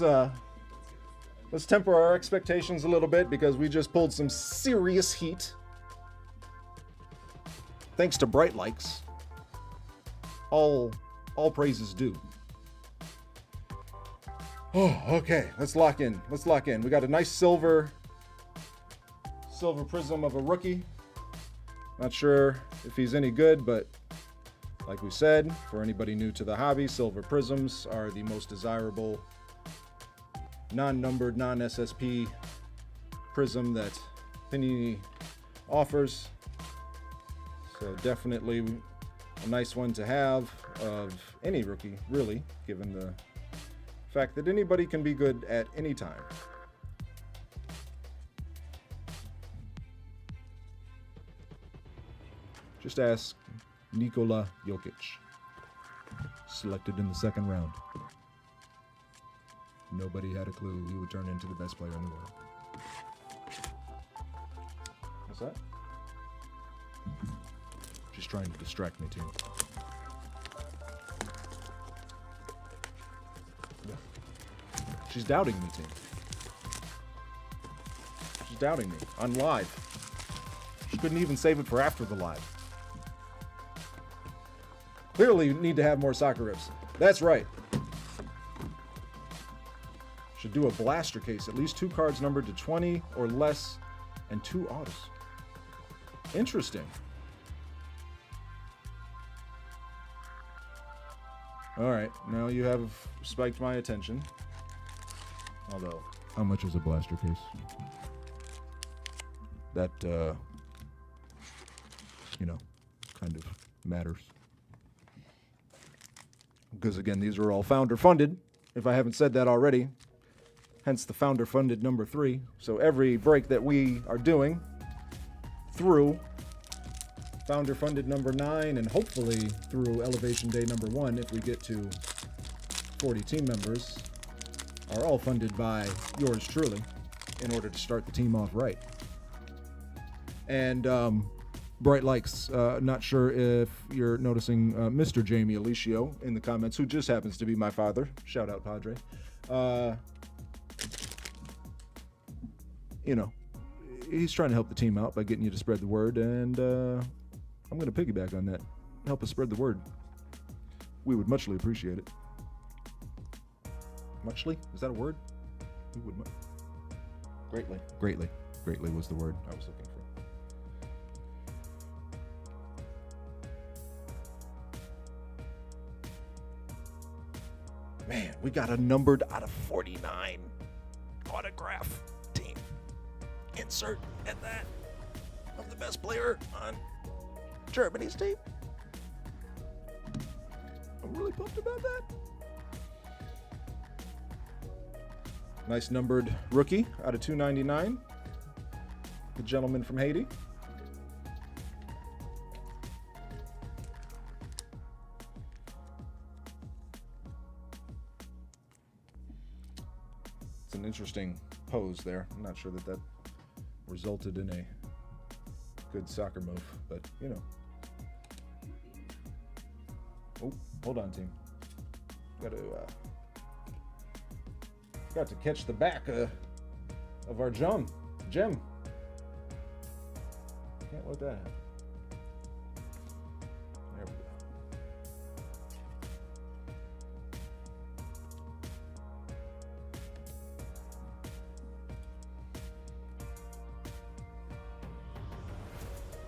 temper our expectations a little bit because we just pulled some serious heat. Thanks to Bright Likes. All praises due. Oh, okay. Let's lock in. Let's lock in. We got a nice silver prism of a rookie. Not sure if he's any good, but like we said, for anybody new to the hobby, silver prisms are the most desirable non-numbered, non-SSP prism that Panini offers. So definitely a nice one to have of any rookie, really, given the fact that anybody can be good at any time. Just ask Nikola Jokic, selected in the second round. Nobody had a clue he would turn into the best player in the world. What's that? Just trying to distract me, team. Yeah. She's doubting me, team. She's doubting me on live. She couldn't even save it for after the live. Clearly need to have more soccer rips. That's right. Should do a blaster case. At least 2 cards numbered to 20 or less and 2 autos. Interesting. All right, now you have spiked my attention. Although, how much is a blaster case? That, kind of matters. Because again, these are all founder funded, if I haven't said that already. Hence the founder funded number 3. So every break that we are doing through founder funded number 9 and hopefully through elevation day number 1, if we get to 40 team members, are all funded by yours truly in order to start the team off right. And Bright Likes, not sure if you're noticing Mr. Jamie Alicio in the comments, who just happens to be my father. Shout out, Padre. He's trying to help the team out by getting you to spread the word, and I'm going to piggyback on that. Help us spread the word. We would muchly appreciate it. Muchly? Is that a word? We would greatly. Greatly was the word I was looking for. Man, we got a numbered out of 49 autograph team. Insert at that of the best player on Germany's team. I'm really pumped about that. Nice numbered rookie out of 299. The gentleman from Haiti. It's an interesting pose there. I'm not sure that resulted in a good soccer move, but Oh, hold on, team. Got to catch the back of our gem. Can't let that happen. There we go.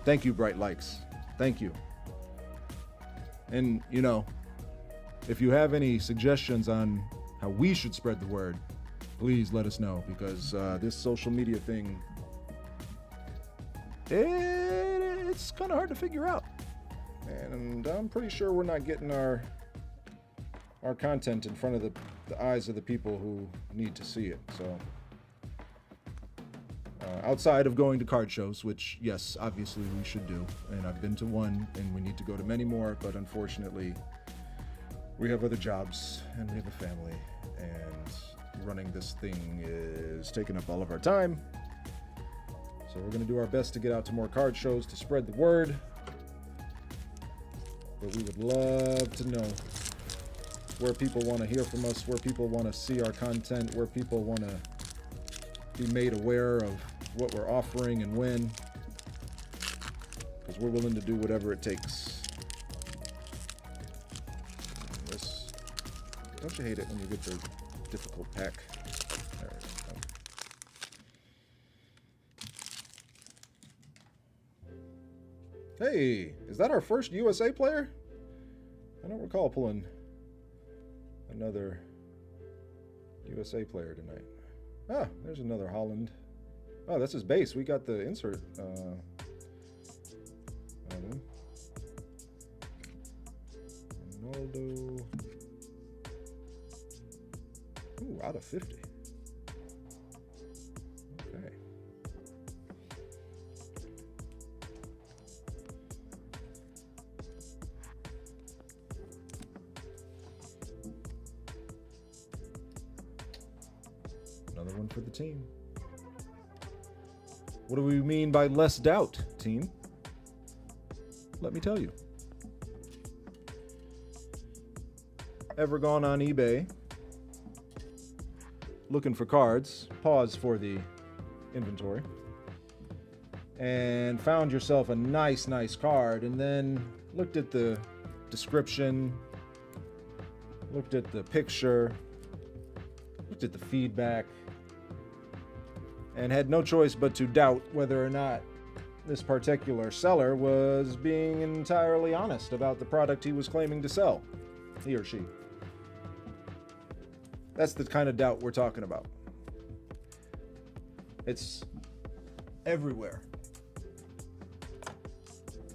Thank you, Bright Likes. Thank you. And, if you have any suggestions on how we should spread the word, please let us know, because this social media thing, it's kind of hard to figure out. And I'm pretty sure we're not getting our content in front of the eyes of the people who need to see it. So outside of going to card shows, which, yes, obviously we should do, and I've been to one, and we need to go to many more, but unfortunately we have other jobs and we have a family, and running this thing is taking up all of our time. So we're going to do our best to get out to more card shows to spread the word. But we would love to know where people want to hear from us, where people want to see our content, where people want to be made aware of what we're offering and when. Because we're willing to do whatever it takes. Don't you hate it when you get the difficult pack? There we go. Hey, is that our first USA player? I don't recall pulling another USA player tonight. Ah, there's another Haaland. Oh, that's his base. We got the insert. Ronaldo. Ooh, out of 50. Okay. Another one for the team. What do we mean by less doubt, team? Let me tell you. Ever gone on eBay looking for cards, pause for the inventory, and found yourself a nice card, and then looked at the description, looked at the picture, looked at the feedback, and had no choice but to doubt whether or not this particular seller was being entirely honest about the product he was claiming to sell, he or she. That's the kind of doubt we're talking about. It's everywhere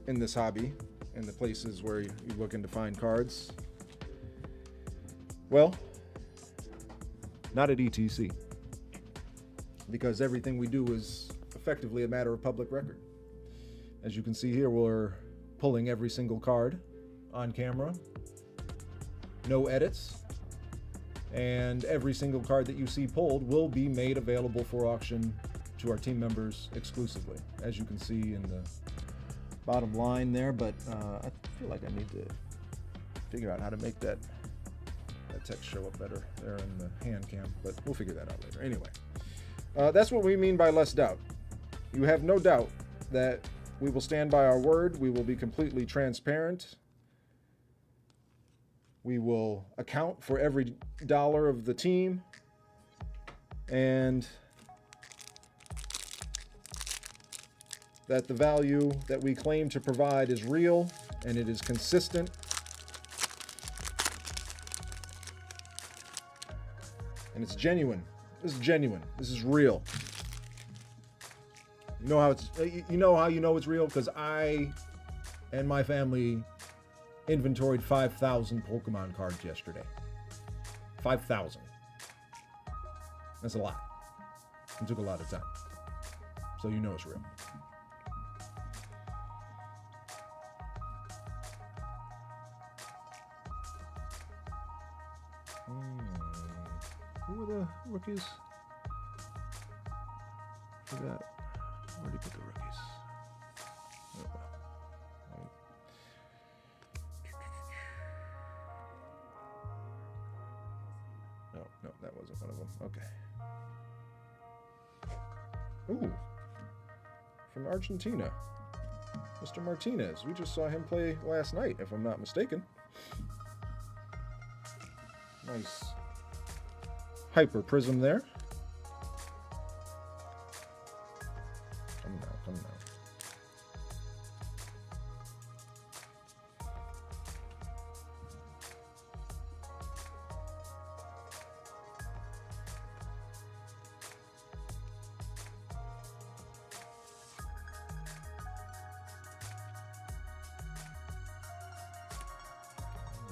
in this hobby, in the places where you're looking to find cards. Well, not at ETC, because everything we do is effectively a matter of public record. As you can see here, we're pulling every single card on camera, no edits, and every single card that you see pulled will be made available for auction to our team members exclusively, as you can see in the bottom line there. But I feel like I need to figure out how to make that text show up better there in the hand cam, but we'll figure that out later. Anyway, that's what we mean by less doubt. You have no doubt that we will stand by our word. We will be completely transparent. We will account for every dollar of the team, and that the value that we claim to provide is real and it is consistent. And it's genuine. This is genuine. This is real. You know how it's real? Because I and my family inventoried 5,000 Pokemon cards yesterday. 5,000. That's a lot. It took a lot of time. So you know it's real. Who are the rookies? Forgot. Where did he put the rookies? No, that wasn't one of them. Okay. Ooh. From Argentina. Mr. Martinez. We just saw him play last night, if I'm not mistaken. Nice. Hyper Prizm there. Come now.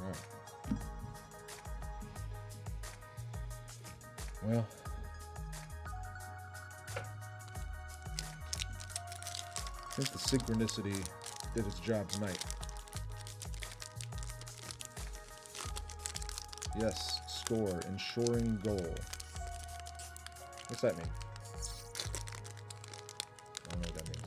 All right. Well, I think the synchronicity did its job tonight. Yes, score, ensuring goal. What's that mean? I don't know what that means.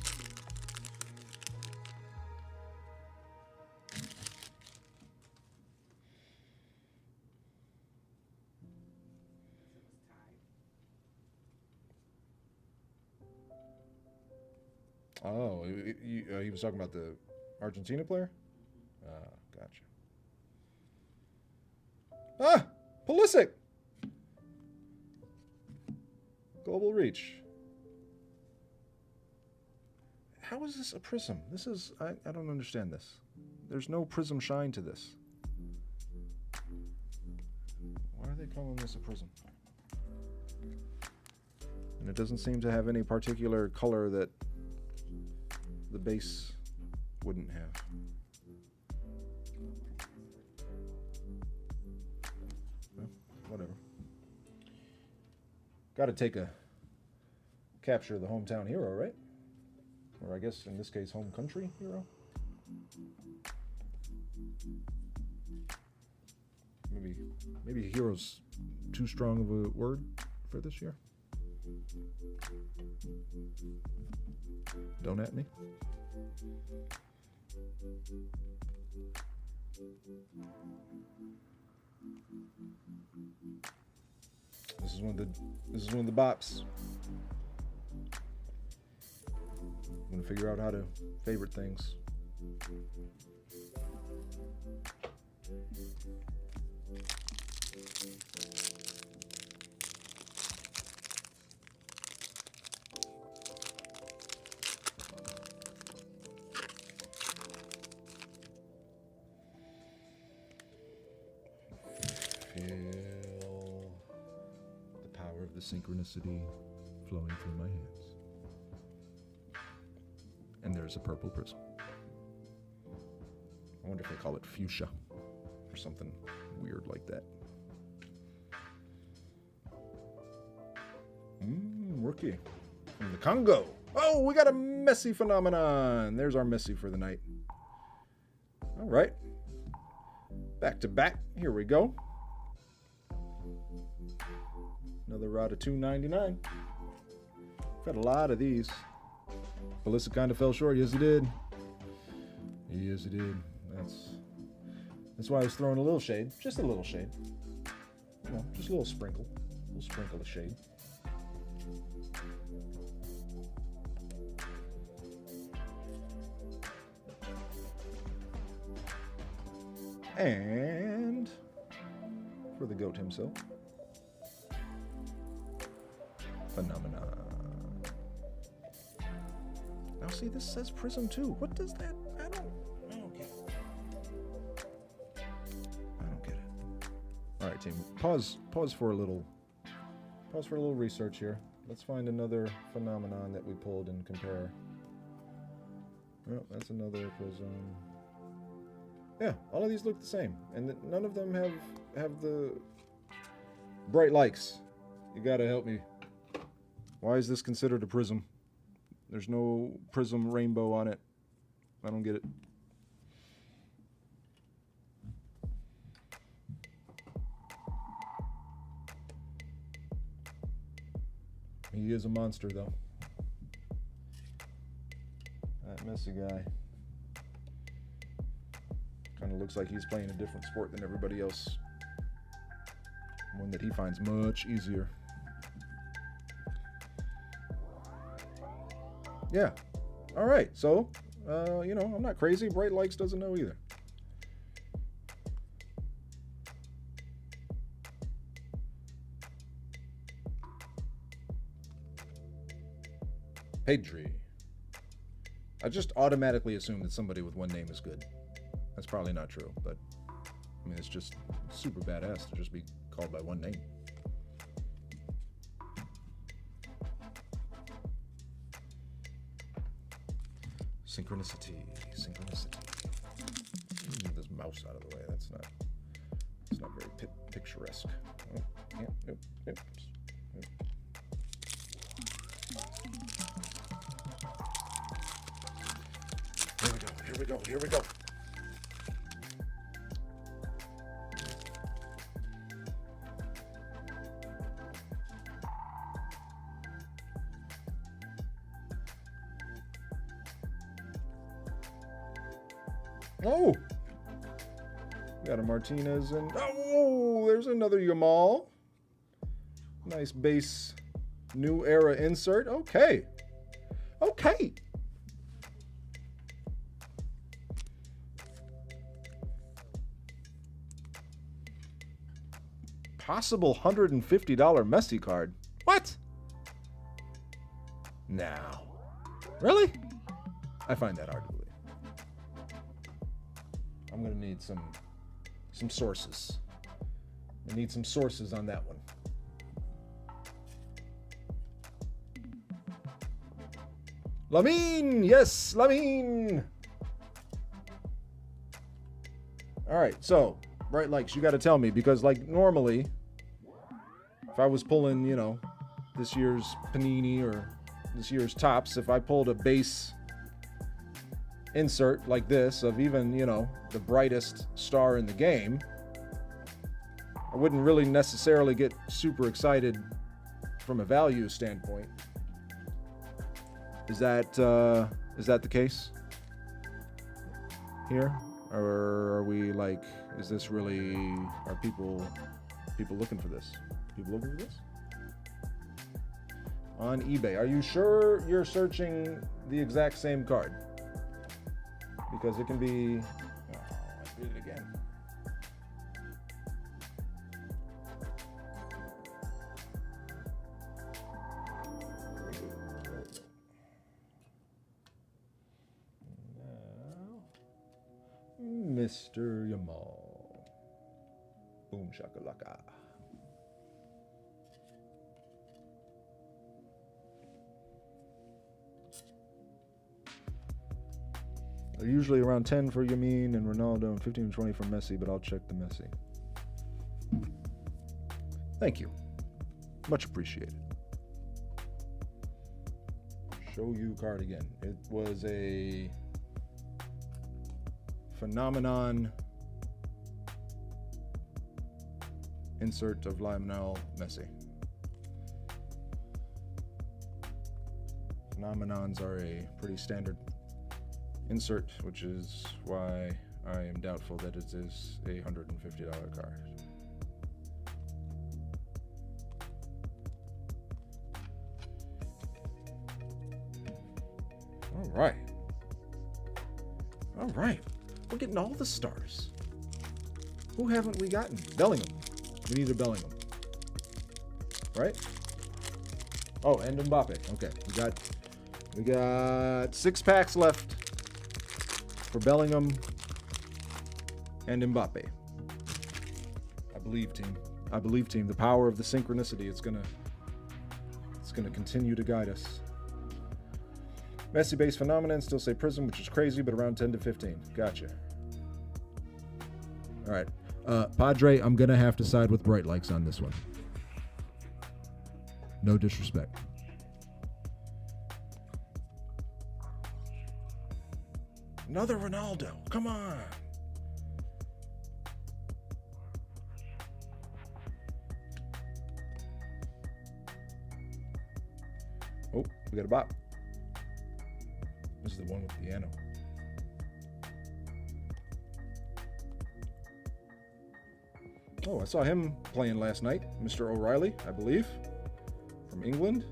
Oh, he was talking about the Argentina player? Gotcha. Ah! Pulisic! Global reach. How is this a prism? This is... I don't understand this. There's no prism shine to this. Why are they calling this a prism? And it doesn't seem to have any particular color that the base wouldn't have. Well, whatever. Got to take a capture of the hometown hero, right? Or I guess in this case, home country hero. Maybe hero's too strong of a word for this year. Don't at me. This is one of the bops. I'm gonna figure out how to favorite things. Synchronicity flowing through my hands. And there's a purple prism. I wonder if they call it fuchsia or something weird like that. Rookie from the Congo. Oh, we got a Messi phenomenon. There's our Messi for the night. All right. Back to back. Here we go. Another rod of $2.99. Got a lot of these. Pulisic kind of fell short. Yes, he did. Yes, he did. That's why I was throwing a little shade. Just a little shade. You know, just a little sprinkle. A little sprinkle of shade. And for the GOAT himself, Phenomena. Now see, this says Prism too. What does that? I don't get it. I don't get it. All right, team. Pause for a little. Pause for a little research here. Let's find another phenomenon that we pulled and compare. Oh, that's another Prism. Yeah, all of these look the same, and none of them have the bright likes. You gotta help me. Why is this considered a prism? There's no prism rainbow on it. I don't get it. He is a monster, though. That Messi guy. Kind of looks like he's playing a different sport than everybody else. One that he finds much easier. Yeah. All right. So, you know, I'm not crazy. Bright Likes doesn't know either. Pedri. I just automatically assume that somebody with one name is good. That's probably not true, but I mean, it's just super badass to just be called by one name. Synchronicity. Move this mouse out of the way. That's not very picturesque. Oh, yeah, nope. Here we go. Oh! Got a Martinez and... Oh! There's another Yamal. Nice base new era insert. Okay. Possible $150 Messi card. What? Now. Really? I find that hard to believe. I'm going to need some sources. I need some sources on that one. Lamine! Yes, Lamine! All right, so, Bright Likes, you got to tell me, because, like, normally, if I was pulling, you know, this year's Panini or this year's Topps, if I pulled a base insert like this of even, you know, the brightest star in the game, I wouldn't really necessarily get super excited from a value standpoint. Is that the case here? Or are we like, is this really, are people looking for this? People looking for this? On eBay. Are you sure you're searching the exact same card? Because it can be, let's read it again. Mr. Yamal. Boom shakalaka. They're usually around 10 for Lamine and Ronaldo and 15 to 20 for Messi, but I'll check the Messi. Thank you. Much appreciated. Show you card again. It was a phenomenon insert of Lionel Messi. Phenomenons are a pretty standard insert, which is why I am doubtful that it is a $150 card. All right. All right. We're getting all the stars. Who haven't we gotten? Bellingham. We need a Bellingham. Right? Oh, and Mbappe. Okay. We got 6 packs left for Bellingham and Mbappe. I believe, team. I believe, team. The power of the synchronicity. It's gonna continue to guide us. Messi-based phenomenon, still say Prizm, which is crazy, but around 10 to 15. Gotcha. All right. Padre, I'm going to have to side with Bright Likes on this one. No disrespect. Another Ronaldo. Come on. Oh, we got a bot. This is the one with the piano. Oh, I saw him playing last night. Mr. O'Reilly, I believe, from England.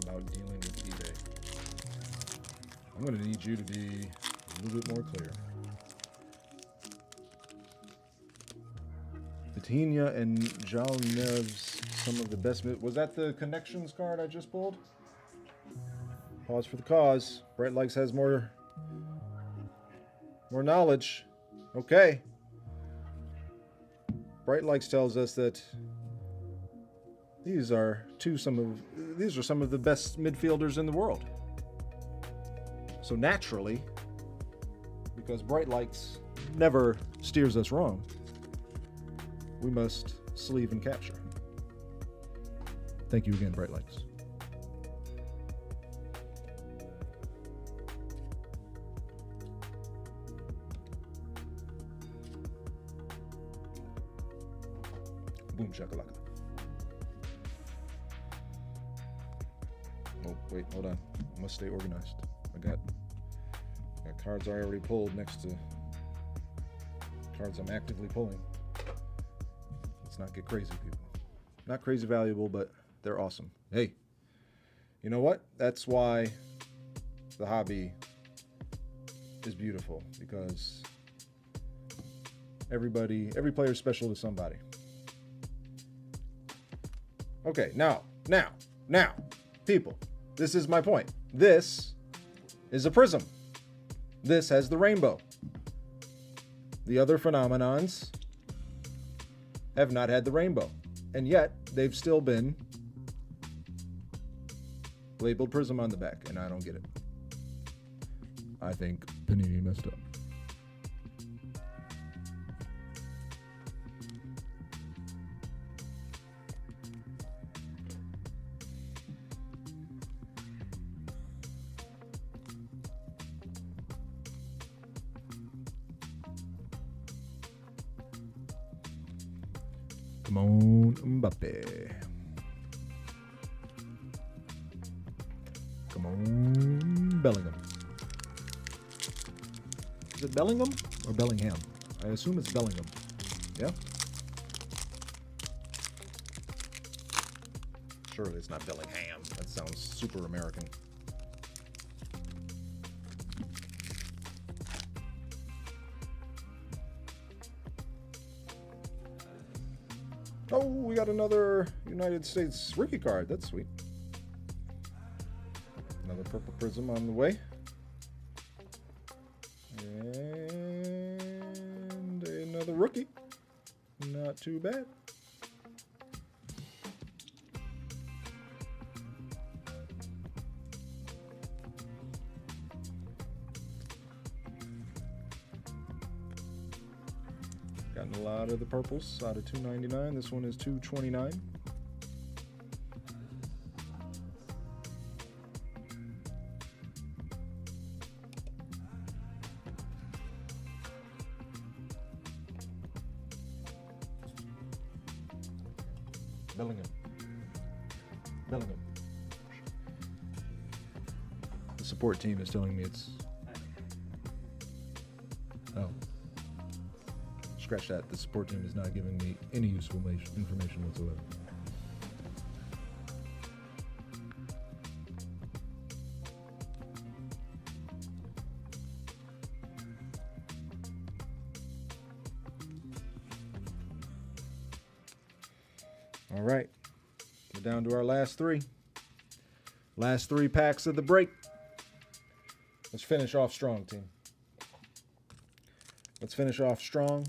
About dealing with eBay. I'm going to need you to be a little bit more clear. Vitinha and Jalnev's, some of the best. Was that the connections card I just pulled? Pause for the cause. Bright Likes has more knowledge. Okay. Bright Likes tells us that these are some of the best midfielders in the world. So naturally, because Bright Likes never steers us wrong, we must sleeve and capture. Thank you again, Bright Likes. Boom shakalaka. Oh, wait, hold on. I must stay organized. I got cards I already pulled next to cards I'm actively pulling. Let's not get crazy, people. Not crazy valuable, but they're awesome. Hey, you know what? That's why the hobby is beautiful, because every player is special to somebody. Okay, now, people. This is my point. This is a Prizm. This has the rainbow. The other phenomenons have not had the rainbow. And yet, they've still been labeled Prizm on the back, and I don't get it. I think Panini messed up. Come on, Mbappe. Come on, Bellingham. Is it Bellingham or Bellingham? I assume it's Bellingham. Yeah? Surely it's not Bellingham. That sounds super American. Oh, we got another United States rookie card. That's sweet. Another purple prism on the way. And another rookie. Not too bad. Gotten a lot of the purples out of 299. This one is 229. Bellingham. The support team is telling me it's... Oh. Scratch that. The support team is not giving me any useful information whatsoever. All right. We're down to our last three. Last three packs of the break. Let's finish off strong, team. Let's finish off strong.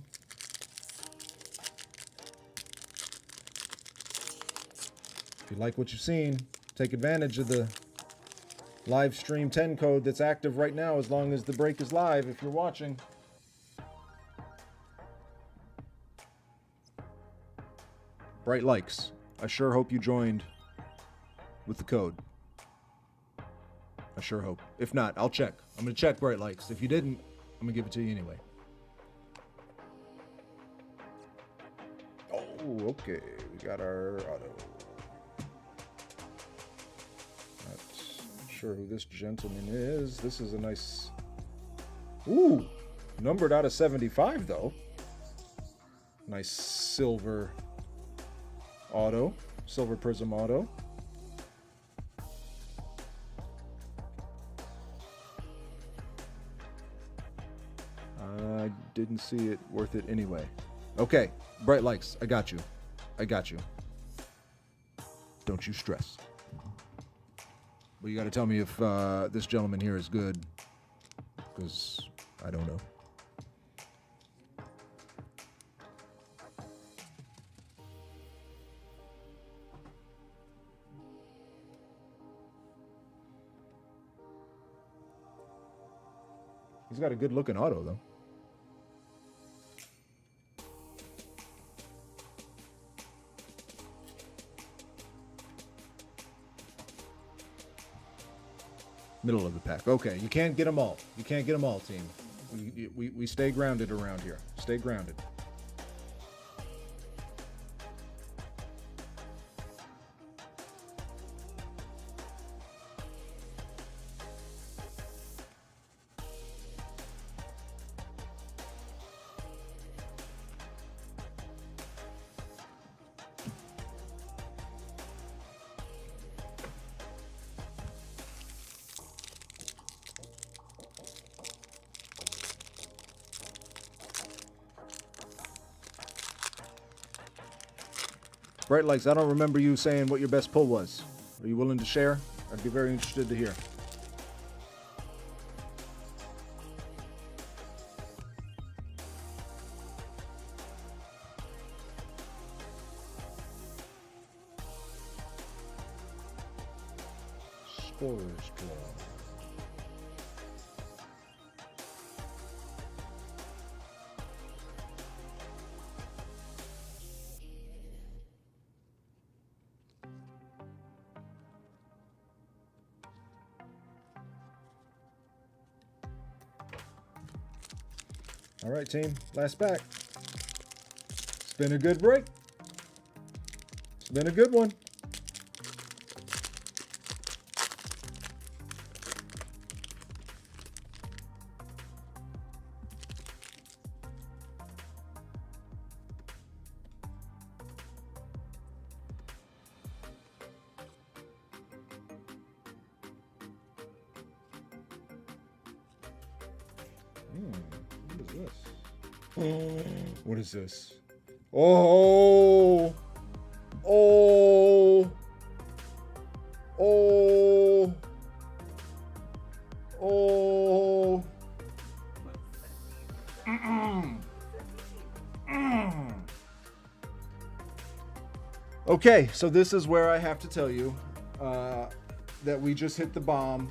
If you like what you've seen, take advantage of the live stream 10 code that's active right now as long as the break is live if you're watching. Bright likes. I sure hope you joined with the code. I sure hope. If not, I'll check. I'm going to check bright likes. If you didn't, I'm going to give it to you anyway. Oh, okay. We got our auto. Not sure who this gentleman is. This is a nice... Ooh! Numbered out of 75, though. Nice silver auto. Silver Prizm auto. I didn't see it worth it anyway. Okay, bright likes. I got you. I got you. Don't you stress. But you got to tell me if this gentleman here is good, because I don't know. He's got a good looking auto, though. Middle of the pack. Okay, you can't get them all. You can't get them all, team. We stay grounded around here. Stay grounded. Bright likes, I don't remember you saying what your best pull was. Are you willing to share? I'd be very interested to hear. Scorer's draw. All right, team, last pack. It's been a good break. It's been a good one. What is this? Oh, oh, oh, Okay, so this is where I have to tell you that we just hit the bomb,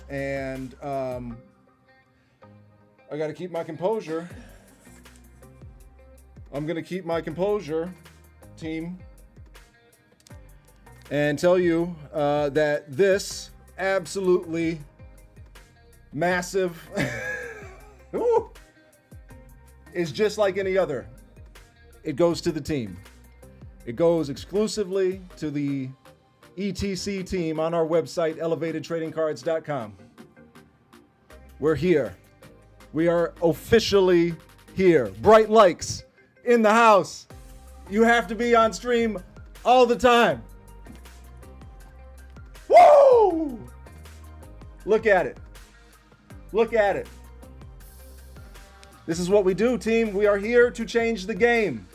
and I got to keep my composure. I'm going to keep my composure, team, and tell you that this absolutely massive is just like any other. It goes to the team. It goes exclusively to the ETC team on our website, elevatedtradingcards.com. We're here. We are officially here. Bright likes in the house. You have to be on stream all the time. Woo! Look at it. Look at it. This is what we do, team. We are here to change the game.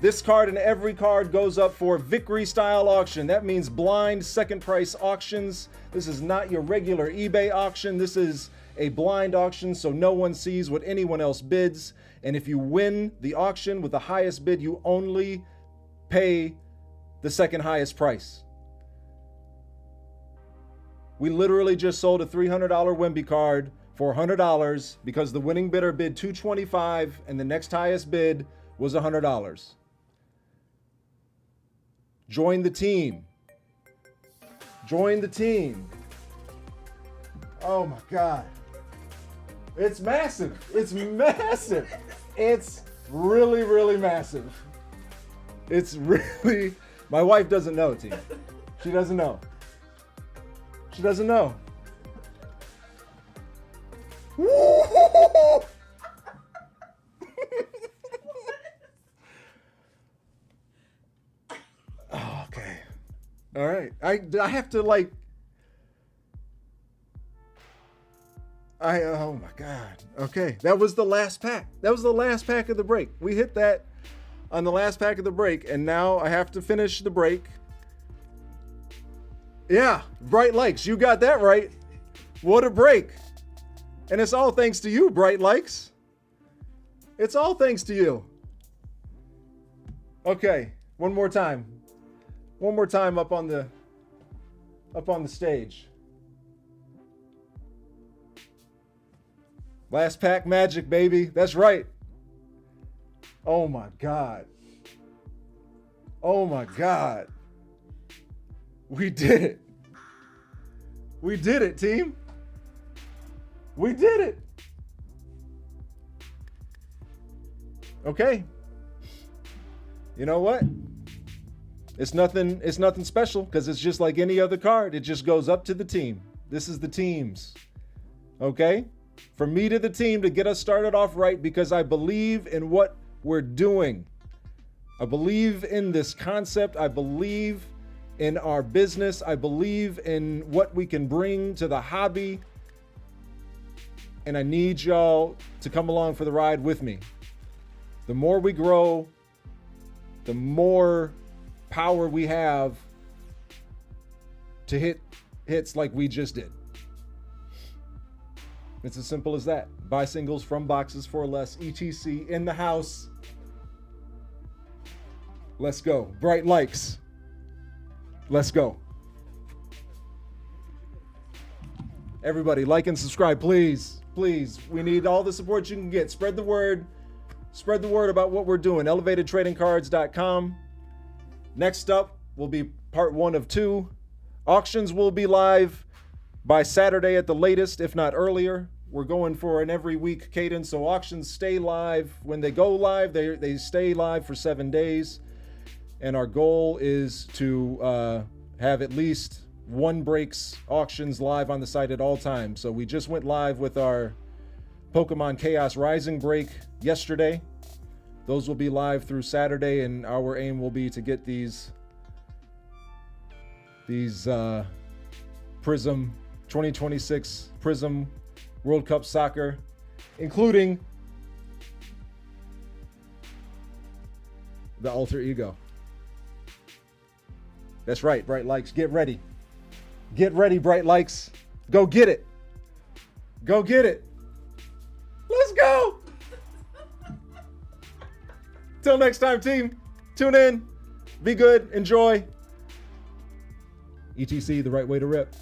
This card and every card goes up for Victory style auction. That means blind second price auctions. This is not your regular eBay auction. This is a blind auction, so no one sees what anyone else bids. And if you win the auction with the highest bid, you only pay the second highest price. We literally just sold a $300 Wemby card for $100 because the winning bidder bid $225 and the next highest bid was $100. Join the team. Join the team. Oh my God. It's massive. It's massive. It's really, really massive. It's really, my wife doesn't know, team. She doesn't know. She doesn't know. Okay. All right. I have to like. Oh my God. Okay. That was the last pack. That was the last pack of the break. We hit that on the last pack of the break, and now I have to finish the break. Yeah, Bright Likes. You got that right. What a break. And it's all thanks to you, Bright Likes. It's all thanks to you. Okay, one more time. One more time up on the stage. Last pack magic, baby. That's right. Oh my God. Oh my God. We did it. We did it, team. We did it. Okay. You know what? It's nothing special because it's just like any other card. It just goes up to the team. This is the teams. Okay? From me to the team to get us started off right because I believe in what we're doing. I believe in this concept. I believe in our business. I believe in what we can bring to the hobby. And I need y'all to come along for the ride with me. The more we grow, the more power we have to hit hits like we just did. It's as simple as that. Buy singles from boxes for less. ETC in the house. Let's go. Bright likes. Let's go. Everybody, like and subscribe, please. Please. We need all the support you can get. Spread the word. Spread the word about what we're doing. ElevatedTradingCards.com. Next up will be part 1 of 2. Auctions will be live by Saturday at the latest, if not earlier. We're going for an every week cadence, so auctions stay live. When they go live, they stay live for 7 days. And our goal is to have at least 1 breaks auctions live on the site at all times. So we just went live with our Pokemon Chaos Rising break yesterday. Those will be live through Saturday, and our aim will be to get these Prizm 2026 Prizm World Cup Soccer, including the alter ego. That's right, Bright Likes. Get ready. Get ready, Bright Likes. Go get it. Go get it. Let's go. Till next time, team. Tune in. Be good. Enjoy. ETC, the right way to rip.